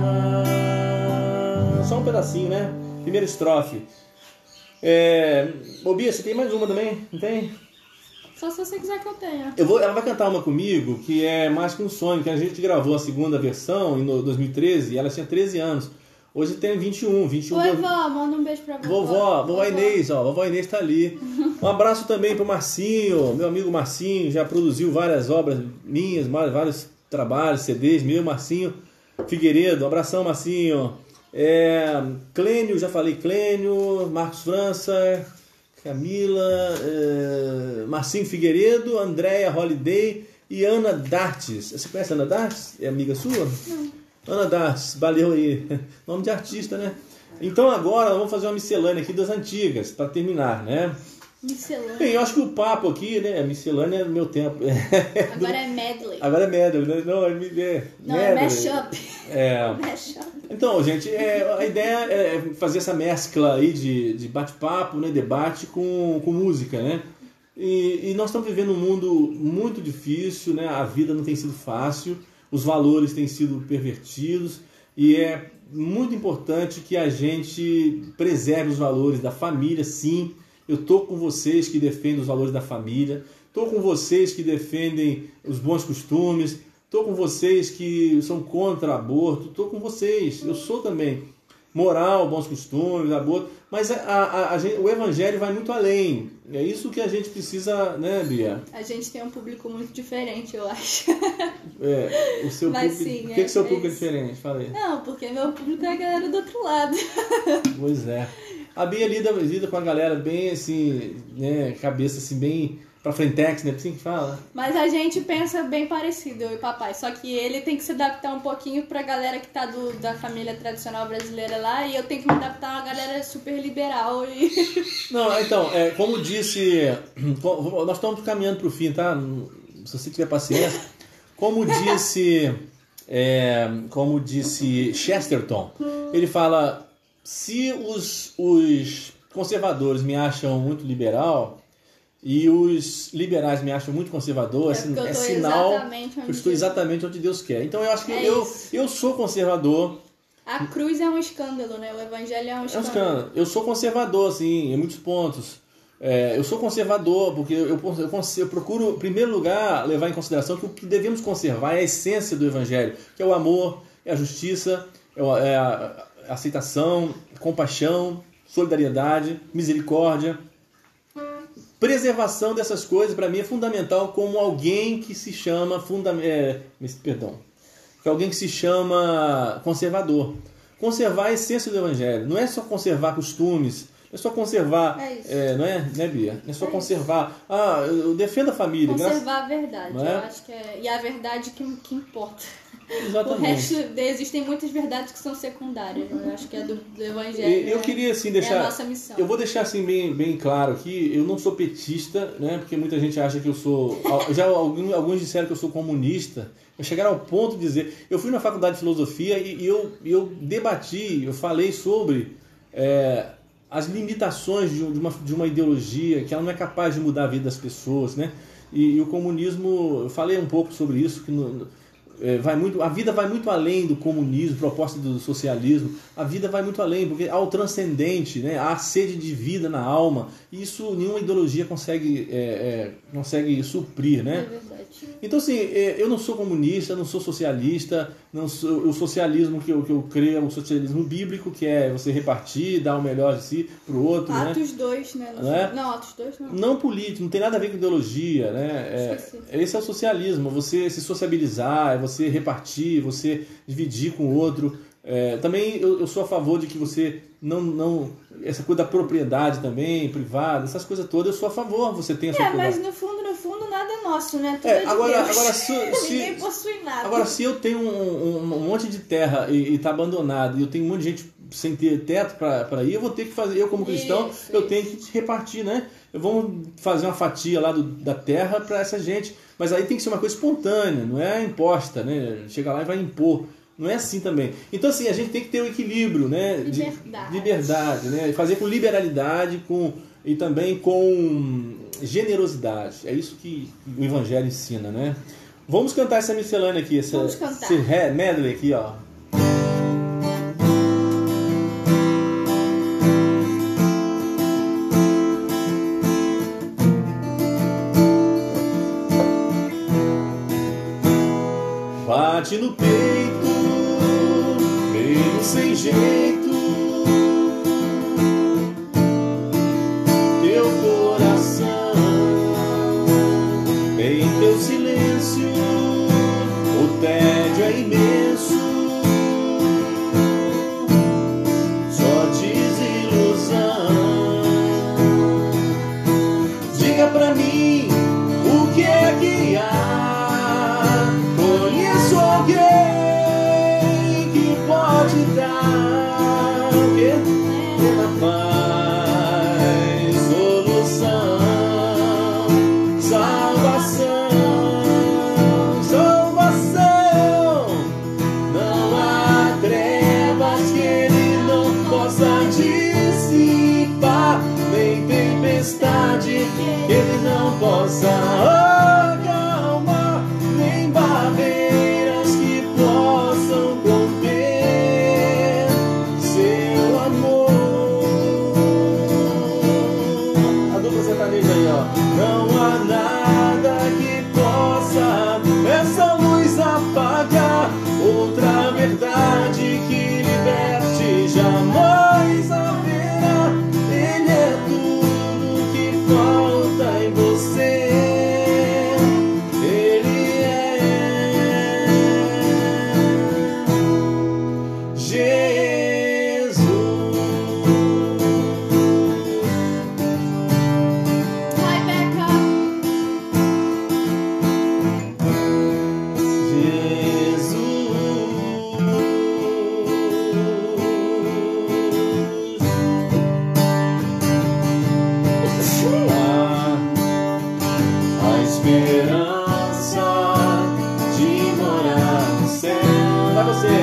Só um pedacinho, né? Primeira estrofe. Ô Bia, você tem mais uma também? Não tem? Só se você quiser que eu tenha. Ela vai cantar uma comigo que é Mais Que Um Sonho, que a gente gravou a segunda versão em 2013 e ela tinha 13 anos. Hoje tem 21. Oi, vó, manda um beijo pra vovó. Vovó Inês, ó, vovó Inês tá ali. Um abraço também pro Marcinho, meu amigo Marcinho, já produziu várias obras minhas, vários trabalhos, CDs, meu Marcinho Figueiredo, um abração Marcinho. Clênio, já falei Clênio, Marcos França, Camila, Marcinho Figueiredo, Andréia Holiday e Ana Dartes. Você conhece a Ana Dartes? É amiga sua? Não. Ana Dartes, valeu aí. Nome de artista, né? Então agora vamos fazer uma miscelânea aqui das antigas, para terminar, né? Miscelânea. Bem, eu acho que o papo aqui, né? Miscelânea é do meu tempo. Agora é medley. Agora é medley, né? Não, é mashup. Mashup. Então, gente, a ideia é fazer essa mescla aí de bate-papo, né? Debate com música, né? E nós estamos vivendo um mundo muito difícil, né? A vida não tem sido fácil, os valores têm sido pervertidos e é muito importante que a gente preserve os valores da família, sim. Eu estou com vocês que defendem os valores da família, estou com vocês que defendem os bons costumes, estou com vocês que são contra aborto, estou com vocês, eu sou também. Moral, bons costumes, aborto, mas o evangelho vai muito além. É isso que a gente precisa, né, Bia? A gente tem um público muito diferente, eu acho. O seu mas, público. Sim, Por que seu público é diferente? Fala aí. Não, porque meu público é a galera do outro lado. Pois é. A Bia lida com a galera bem assim, né, cabeça assim, bem pra frentex, né? Assim que fala. Mas a gente pensa bem parecido, eu e o papai. Só que ele tem que se adaptar um pouquinho pra galera que tá da família tradicional brasileira lá. E eu tenho que me adaptar a uma galera super liberal. Não, então, como disse... Nós estamos caminhando pro fim, tá? Se você tiver paciência. Como disse Chesterton, ele fala... Se os conservadores me acham muito liberal... E os liberais me acham muito conservador, é sinal que eu estou exatamente onde Deus quer. Então eu acho que eu sou conservador. A cruz é um escândalo, né? O evangelho é um escândalo. Eu sou conservador, assim, em muitos pontos. Eu sou conservador porque eu procuro, em primeiro lugar, levar em consideração que o que devemos conservar é a essência do evangelho, que é o amor, é a justiça, é a aceitação, compaixão, solidariedade, misericórdia. Preservação dessas coisas, para mim, é fundamental como alguém que se chama alguém que se chama conservador. Conservar a essência do evangelho. Não é só conservar costumes, não é só conservar... não é, né, Bia? Não é só conservar... eu defendo a família. Conservar a verdade, eu acho que é... E a verdade que importa. Exatamente. O resto, existem muitas verdades que são secundárias. Eu acho que é do evangelho. Eu queria assim deixar... É a nossa missão. Eu vou deixar assim bem claro aqui, eu não sou petista, né? Porque muita gente acha que eu sou... alguns disseram que eu sou comunista. Chegaram ao ponto de dizer... Eu fui na faculdade de filosofia e eu debati, eu falei sobre... as limitações de uma ideologia, que ela não é capaz de mudar a vida das pessoas, né? E o comunismo, eu falei um pouco sobre isso, que a vida vai muito além do comunismo, proposta do socialismo. A vida vai muito além, porque há o transcendente, né? Há a sede de vida na alma. E isso nenhuma ideologia consegue suprir, né? É verdade. Então, assim, eu não sou comunista, não sou socialista, o socialismo que eu creio é o socialismo bíblico, que é você repartir, dar o melhor de si para o outro. Atos 2, né? Não, Atos 2 não. Não político, não tem nada a ver com ideologia, né? Esse é o socialismo, você se sociabilizar, você repartir, você dividir com o outro. Também eu sou a favor de que você não essa coisa da propriedade também, privada, essas coisas todas, eu sou a favor, você tem a sua propriedade. Mas no fundo nada é nosso, né? Tudo é de Deus. Ninguém possui nada. Agora, se eu tenho um monte de terra e está abandonado, e eu tenho um monte de gente sem ter teto para ir, eu vou ter que fazer, eu como cristão, eu tenho que repartir, né? Vamos fazer uma fatia lá da terra para essa gente, mas aí tem que ser uma coisa espontânea, não é imposta, né? Chega lá e vai impor. Não é assim também. Então, assim, a gente tem que ter o equilíbrio, né? Liberdade, né? Fazer com liberalidade e também com generosidade. É isso que o Evangelho ensina, né? Vamos cantar essa miscelânea aqui, esse medley aqui, ó. Bate no peito, meio sem jeito, teu coração, em teu silêncio, o tédio é imenso, só desilusão. Diga pra mim o que é que há. Conheço alguém que pode dar o quê? Uma paz, solução, salvação, salvação. Não há trevas que ele não possa dissipar, nem tempestade que ele não possa acalmar, nem barreiras que possam conter seu amor. A dupla sertaneja aí, ó. Não há nada que possa essa luz apagar, outra verdade que liberte jamais haverá. Ele é tudo que falta em você. Esperança de morar no céu. Vai você.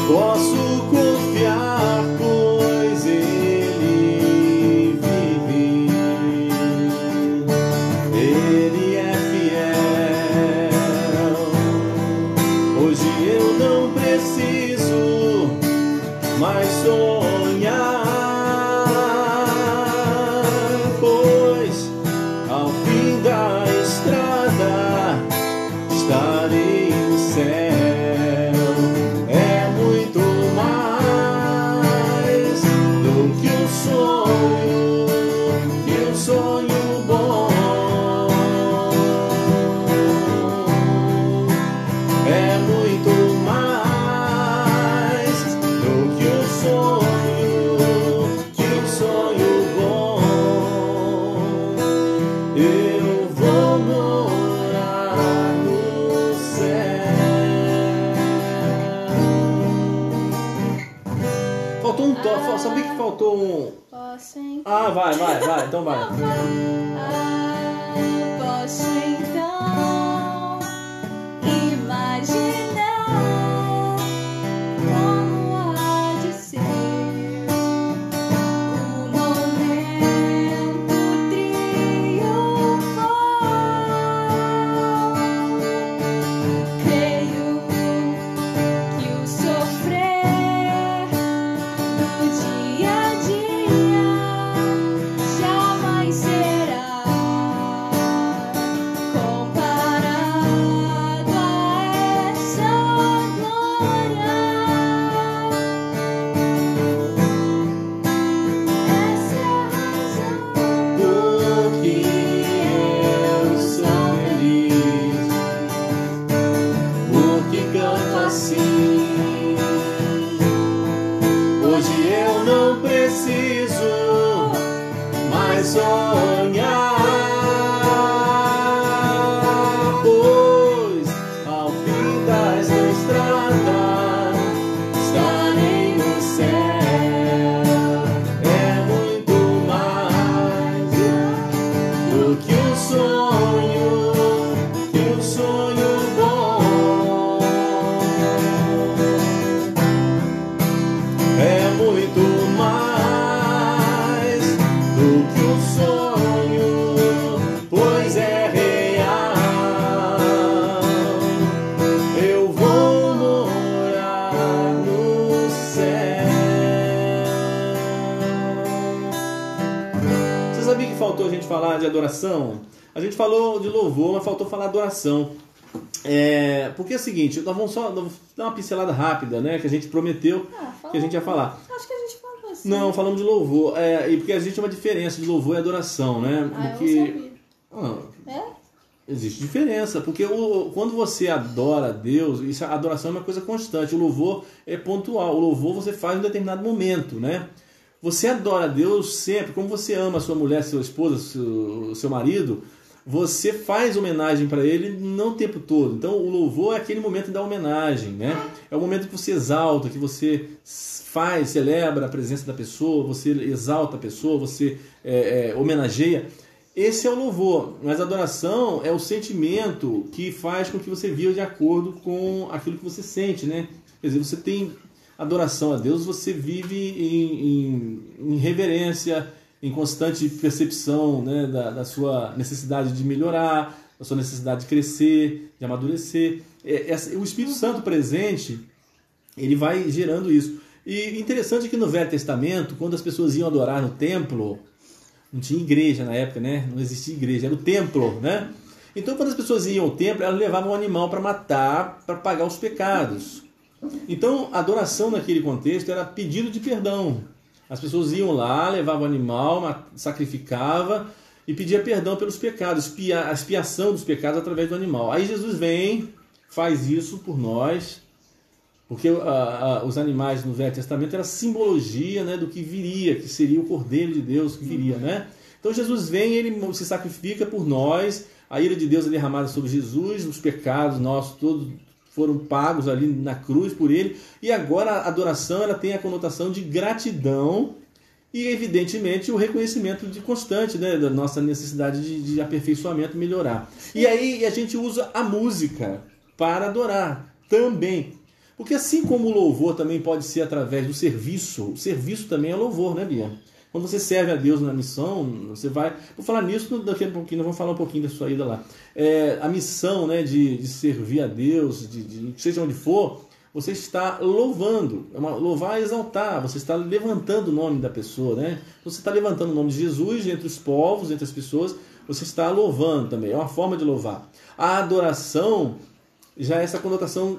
Posso confiar, pois ele vive, ele é fiel. Hoje eu não preciso mais sonhar, pois ao fim da estrada estarei no céu. Sonho bom é muito mais do que o sonho bom. Eu vou morar no céu. Faltou um toque, sabia que faltou um. Ah, vai, então vai. Posso então imaginar como há de ser o momento triunfal. Creio que o sofrer do dia a dia jamais será comparado preciso mais sonhar, pois ao fim das estradas estarei no céu. É muito mais do que um sonho bom. É muito mais do que um sonho, pois é real. Eu vou morar no céu. Você sabia que faltou a gente falar de adoração? A gente falou de louvor, mas faltou falar adoração. Porque é o seguinte, nós vamos dar uma pincelada rápida, né? Que a gente prometeu que a gente ia falar. Acho que a gente falou assim. Não, falamos de louvor. E porque existe uma diferença de louvor e adoração, né? Porque eu não sabia. existe diferença. Porque quando você adora a Deus, a adoração é uma coisa constante. O louvor é pontual. O louvor você faz em um determinado momento, né? Você adora a Deus sempre, como você ama a sua mulher, sua esposa, seu marido, você faz homenagem para ele não o tempo todo. Então o louvor é aquele momento da homenagem, né? É o momento que você exalta, que você celebra a presença da pessoa, você exalta a pessoa, você homenageia. Esse é o louvor, mas a adoração é o sentimento que faz com que você viva de acordo com aquilo que você sente, né? Quer dizer, você tem adoração a Deus, você vive em reverência, em constante percepção, né, da sua necessidade de melhorar, da sua necessidade de crescer, de amadurecer. O Espírito Santo presente, ele vai gerando isso. E interessante que no Velho Testamento, quando as pessoas iam adorar no templo, não tinha igreja na época, né? Não existia igreja, era o templo, né? Então, quando as pessoas iam ao templo, elas levavam um animal para matar, para pagar os pecados. Então, a adoração naquele contexto era pedido de perdão. As pessoas iam lá, levavam o animal, sacrificava e pedia perdão pelos pecados, a expiação dos pecados através do animal. Aí Jesus vem, faz isso por nós, porque os animais no Velho Testamento era simbologia, né, do que viria, que seria o Cordeiro de Deus que viria, né? Então Jesus vem, ele se sacrifica por nós, a ira de Deus é derramada sobre Jesus, os pecados nossos todos foram pagos ali na cruz por ele, e agora a adoração ela tem a conotação de gratidão e, evidentemente, o reconhecimento de constante, né, da nossa necessidade de aperfeiçoamento e melhorar. E aí a gente usa a música para adorar também. Porque assim como o louvor também pode ser através do serviço, o serviço também é louvor, né, Bia? Quando você serve a Deus na missão, você vai... Vou falar nisso daqui a pouquinho, nós vamos falar um pouquinho da sua ida lá. A missão, né, de servir a Deus, seja onde for, você está louvando. Louvar é exaltar, você está levantando o nome da pessoa, né? Você está levantando o nome de Jesus entre os povos, entre as pessoas, você está louvando também, é uma forma de louvar. A adoração já é essa conotação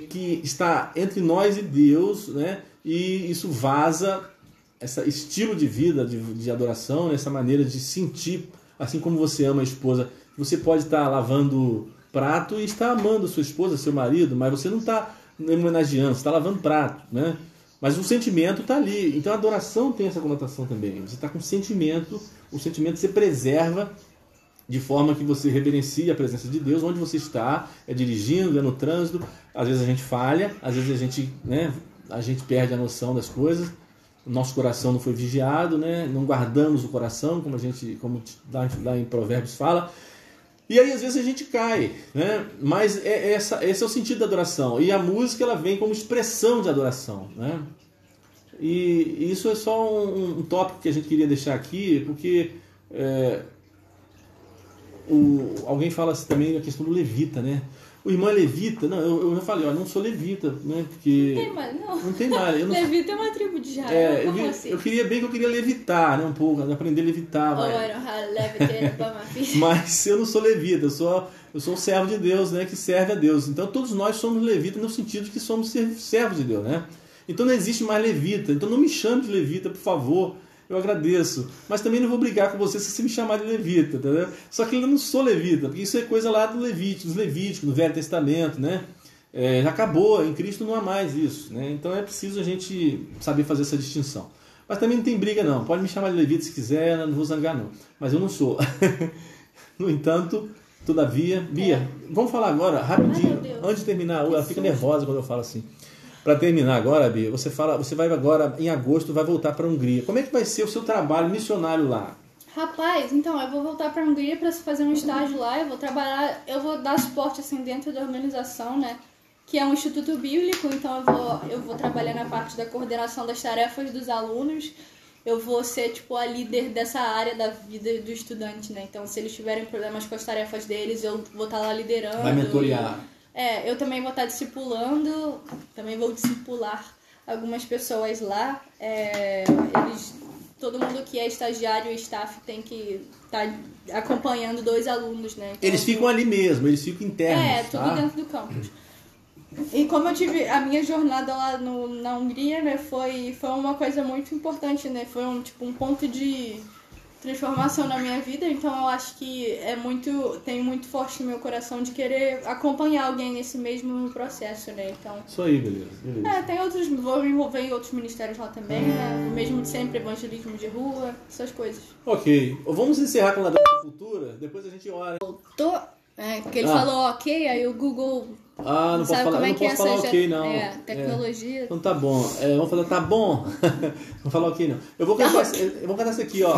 que está entre nós e Deus, né? E isso vaza esse estilo de vida, de adoração, né? Essa maneira de sentir, assim como você ama a esposa. Você pode estar lavando prato e estar amando sua esposa, seu marido, mas você não está homenageando, você está lavando prato, né? Mas o sentimento está ali. Então a adoração tem essa conotação também. Você está com sentimento, o sentimento você preserva de forma que você reverencia a presença de Deus, onde você está, dirigindo, no trânsito. Às vezes a gente falha, às vezes a gente perde a noção das coisas. O nosso coração não foi vigiado, né? Não guardamos o coração, como lá em Provérbios fala. E aí às vezes a gente cai, né? Mas esse é o sentido da adoração. E a música ela vem como expressão de adoração, né? E isso é só um tópico que a gente queria deixar aqui, porque alguém fala assim também a questão do levita, né? O irmão é levita? Não, eu já falei, eu não sou levita, né? Porque não tem mais, não. Não tem mais. Levita é uma tribo de Israel, como assim? Eu queria levitar, né? Um pouco, aprender a levitar. Mas eu não sou levita, eu sou um servo de Deus, né? Que serve a Deus. Então todos nós somos levitas no sentido de que somos servos de Deus, né? Então não existe mais levita. Então não me chame de levita, por favor. Eu agradeço. Mas também não vou brigar com você se você me chamar de levita, entendeu? Só que eu não sou levita, porque isso é coisa lá dos Levíticos, do Velho Testamento, né? Já acabou, em Cristo não há mais isso, né? Então é preciso a gente saber fazer essa distinção. Mas também não tem briga não, pode me chamar de levita se quiser, não vou zangar não, mas eu não sou. No entanto, todavia, Bia, vamos falar agora, rapidinho, antes de terminar, ela fica nervosa quando eu falo assim. Para terminar agora, Bia, você vai agora, em agosto, vai voltar para a Hungria. Como é que vai ser o seu trabalho missionário lá? Rapaz, então, eu vou voltar para a Hungria para fazer um estágio lá, eu vou dar suporte assim dentro da organização, né? Que é um instituto bíblico, então eu vou trabalhar na parte da coordenação das tarefas dos alunos. Eu vou ser, tipo, a líder dessa área da vida do estudante, né? Então, se eles tiverem problemas com as tarefas deles, eu vou estar lá liderando. Vai mentorear. Eu também vou estar discipulando, também vou discipular algumas pessoas lá. Todo mundo que é estagiário e staff tem que estar acompanhando 2 alunos, né? Então, eles ficam ali mesmo, eles ficam internos, tudo dentro do campus. E como eu tive a minha jornada lá na Hungria, né, foi uma coisa muito importante, né? Foi um ponto de transformação na minha vida, então eu acho que tem muito forte no meu coração de querer acompanhar alguém nesse mesmo processo, né? Então, isso aí, beleza. Tem outros, vou me envolver em outros ministérios lá também, né? O mesmo de sempre, evangelismo de rua, essas coisas. Ok, vamos encerrar com a Ladrão da Cultura, depois a gente ora. Porque ele falou ok, aí o Google... não posso falar, não posso falar ok, não. Tecnologia. Então tá bom. Vamos falar, tá bom. Não falar ok, não. Eu vou cantar isso aqui, ó.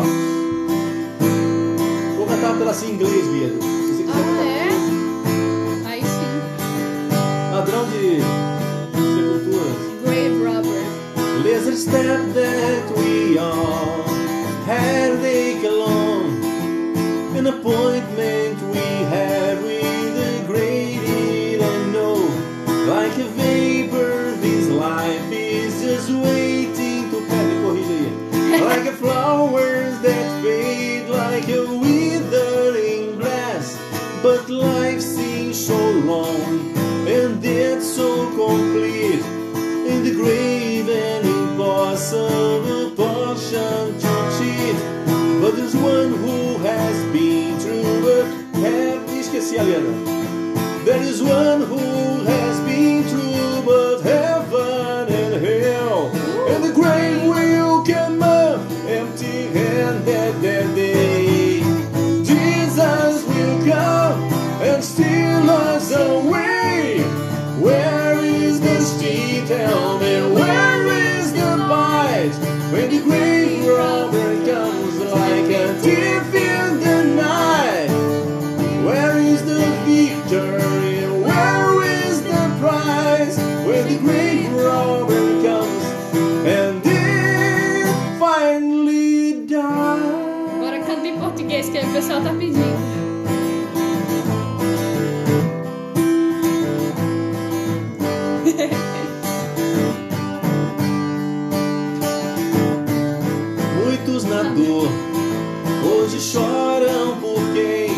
Vou cantar um pedacinho em inglês, Bia. Se você quiser cantar. Aí sim. Ladrão de sepulturas. Grave robber. Lizard step that we all had take along. An appointment we had with the great unknown. Like a vapor, this life is just waiting to like a flowers that fade, like a withering grass. But life seems so long and death so complete. In the grave and impossible portion to cheat. But there's one who has been through but esqueci a letra. There is one who has been through but heaven and hell. And the grave will come up empty-handed that day. Jesus will come and steal us away. Where is the sting? Tell me, where is the bite? When the grave robber comes like a thief in the night. Where is the victory? Where is the prize? When the grave robber comes and it finally dies. Agora canta em português que aí o pessoal tá pedindo. Muitos na dor hoje choram por quem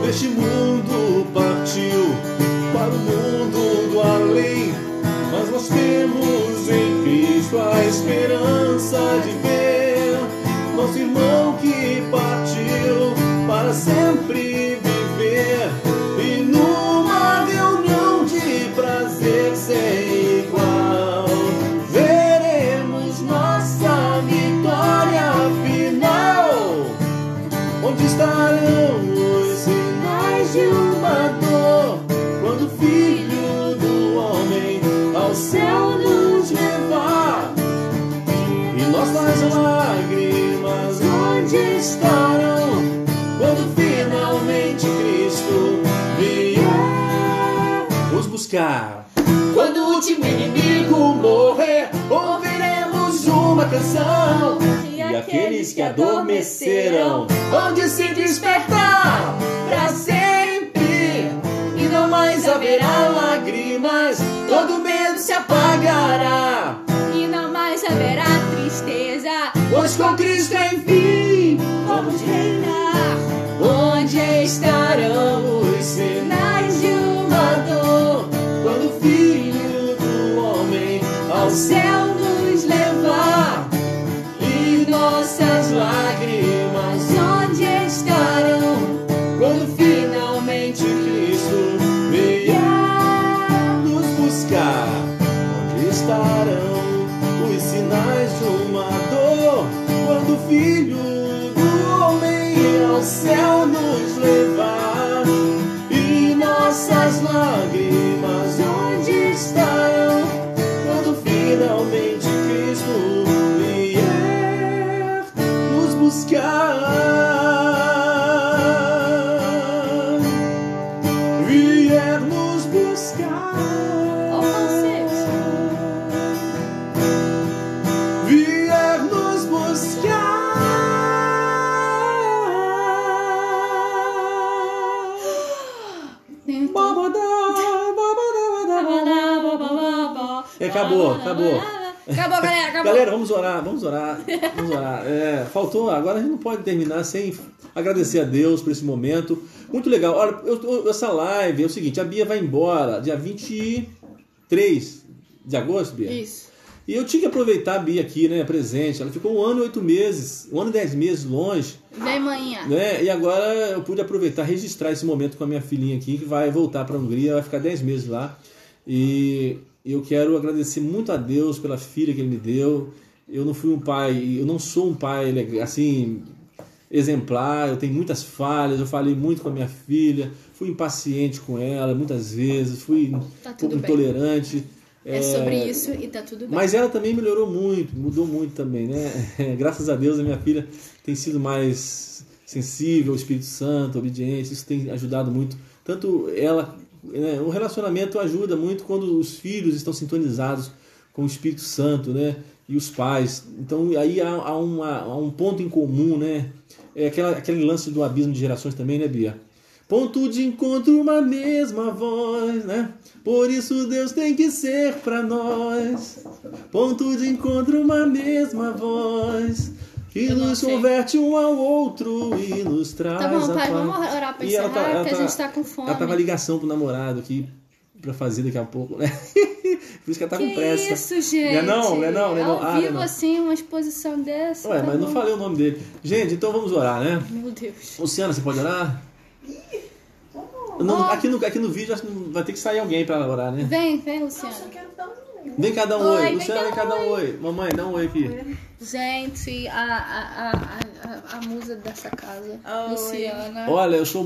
deste mundo partiu para o mundo do além. Mas nós temos em Cristo a esperança de ver nosso irmão que partiu para sempre viver. E numa reunião de prazer sem igual, veremos nossa vitória final. Onde estarão os sinais de uma dor, quando o Filho do Homem ao céu nos levar? E nossas lágrimas onde estarão, quando finalmente Cristo vier nos buscar? Quando o último inimigo morrer, ouviremos uma canção. E aqueles que adormeceram vão de se despertar para sempre. E não mais haverá lágrimas, todo medo se apagará. E não mais haverá tristeza, Pois com Cristo enfim vamos reinar. onde estarão os sinais de uma dor, quando o Filho do Homem ao céu nos levar? E nossas lágrimas onde estarão, quando finalmente Cristo vier nos buscar? Onde estarão os sinais de uma dor? Filho do Homem ao céu nos levar. E nossas lágrimas onde estarão quando finalmente Cristo vier nos buscar? Vier nos buscar. Ó, vocês. Vier nos buscar. Acabou. Acabou, galera, acabou. Galera, vamos orar. Faltou, agora a gente não pode terminar sem agradecer a Deus por esse momento. Muito legal. Olha, essa live é o seguinte, a Bia vai embora dia 23 de agosto, Bia? Isso. E eu tinha que aproveitar a Bia aqui, né, presente. Ela ficou 1 ano e 8 meses, 1 ano e 10 meses longe. Vem, manhã. Né? E agora eu pude aproveitar, registrar esse momento com a minha filhinha aqui, que vai voltar para a Hungria, vai ficar 10 meses lá. E eu quero agradecer muito a Deus pela filha que Ele me deu. Eu não fui um pai, eu não sou um pai assim exemplar, eu tenho muitas falhas, eu falei muito com a minha filha, fui impaciente com ela muitas vezes, fui intolerante. É sobre isso e tá tudo bem. Mas ela também melhorou muito, mudou muito também, né? Graças a Deus a minha filha tem sido mais sensível ao Espírito Santo, obediente, isso tem ajudado muito. Tanto ela, né? O relacionamento ajuda muito quando os filhos estão sintonizados com o Espírito Santo, né? E os pais. Então aí há um ponto em comum, né? É aquele lance do abismo de gerações também, né, Bia? Ponto de encontro, uma mesma voz, né? Por isso Deus tem que ser pra nós. Ponto de encontro, uma mesma voz que nos converte um ao outro e nos traz Tá bom, a pai, paz. vamos orar pra encerrar, porque a gente tá com fome. Ela tava ligação pro namorado aqui pra fazer daqui a pouco, né? Por isso que ela tá com pressa. Isso, gente. Não é não? Ao vivo, assim, uma exposição dessa. Ué, tá mas bom. não falei o nome dele. Gente, então vamos orar, né? Meu Deus. Luciana, você pode orar? Não, aqui no vídeo acho que vai ter que sair alguém pra orar, né? Vem, Luciana. Nossa, eu quero dar um... Vem cá dar um Oi, oi. vem Luciana, cá vem cá dar um oi. Mamãe, dá um oi aqui. Gente, a musa dessa casa, Oi. Luciana. Olha, eu sou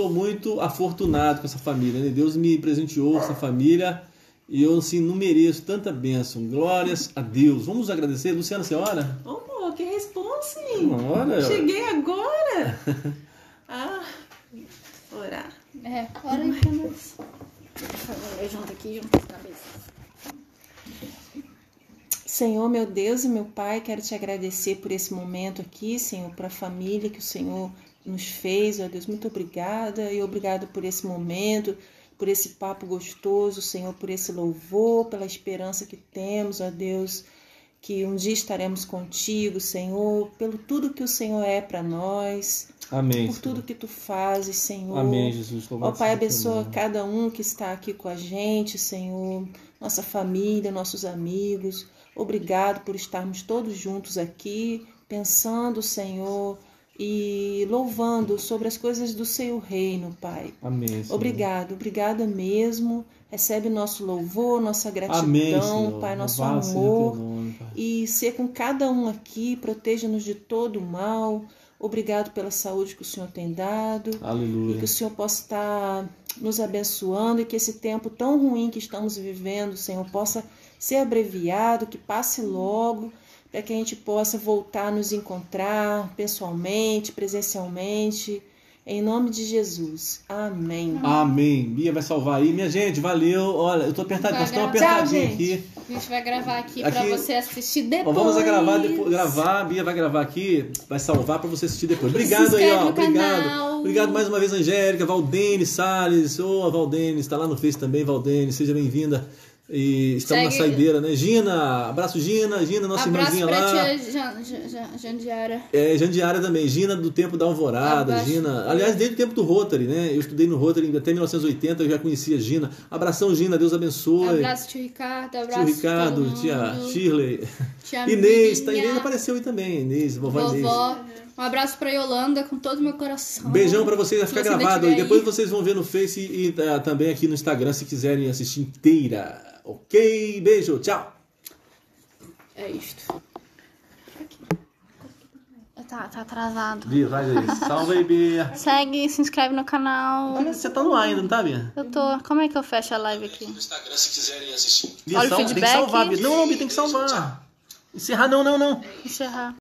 muito afortunado com essa família, né? Deus me presenteou com essa família e eu, assim, não mereço tanta bênção. Glórias a Deus. Vamos agradecer. Luciana, você ora? Ô, amor, que responsa, hein? Ora. Cheguei agora. Orar. Ora aí pra nós. Junto aqui, junto com a cabeça. Senhor, meu Deus e meu Pai, quero te agradecer por esse momento aqui, Senhor, para a família que o Senhor nos fez, ó Deus, muito obrigada e obrigado por esse momento, por esse papo gostoso, Senhor, por esse louvor, pela esperança que temos, ó Deus, que um dia estaremos contigo, Senhor, pelo tudo que o Senhor é para nós, Amém. por tudo que tu fazes, Senhor. Amém, Jesus. Ó Pai, abençoa cada um que está aqui com a gente, Senhor, nossa família, nossos amigos. Obrigado por estarmos todos juntos aqui, pensando, Senhor, e louvando sobre as coisas do seu reino, Pai. Amém, Senhor. Obrigada mesmo. Recebe nosso louvor, nossa gratidão, Amém, Senhor. Pai, nosso Louvado seja amor. teu nome, Pai. E ser com cada um aqui, proteja-nos de todo o mal. Obrigado pela saúde que o Senhor tem dado. Aleluia. E que o Senhor possa estar nos abençoando e que esse tempo tão ruim que estamos vivendo, Senhor, possa ser abreviado, que passe logo, para que a gente possa voltar a nos encontrar pessoalmente, presencialmente, em nome de Jesus. Amém. Amém. Bia vai salvar aí. Minha gente, valeu. Olha, eu tô apertado, nós estamos Tchau, apertadinhos gente. aqui. A gente vai gravar aqui Aqui- pra você assistir depois. Vamos gravar, a Bia vai gravar aqui, vai salvar pra você assistir depois. Obrigado Se aí, inscreve ó. no Obrigado. canal. Obrigado mais uma vez, Angélica, Valdene Salles. Ô, Valdene, está lá no Face também, Valdene. Seja bem-vinda. E estamos na Segue- saideira, né? Gina, abraço Gina, nossa Abraço irmãzinha pra lá. tia Jandiara. Jandiara também, Gina do tempo da Alvorada, Abraço. Gina. Aliás, desde o tempo do Rotary, né? Eu estudei no Rotary até 1980, eu já conhecia a Gina. Abração, Gina, Deus abençoe. Abraço, tio Ricardo. Tio Abraço, Ricardo, todo mundo. tia Shirley. Tia Inês, Mirinha, Inês apareceu aí também, Inês, vovó Inês. vovó. Um abraço pra Yolanda com todo o meu coração. Beijão pra vocês, vai Se ficar você ainda gravado tiver aí. Depois aí. vocês vão ver no Face e também aqui no Instagram se quiserem assistir inteira. Ok? Beijo, tchau. É isto. Tá atrasado. Bia, faz aí. Salva aí, Bia. Segue, se inscreve no canal. Você tá no ar ainda, não tá, Bia? Eu tô. Como é que eu fecho a live aqui? No Instagram, se quiserem assistir. Bia, Olha o tem que feedback. salvar, Bia. Não, Bia, tem que salvar. Encerrar, não. Encerrar.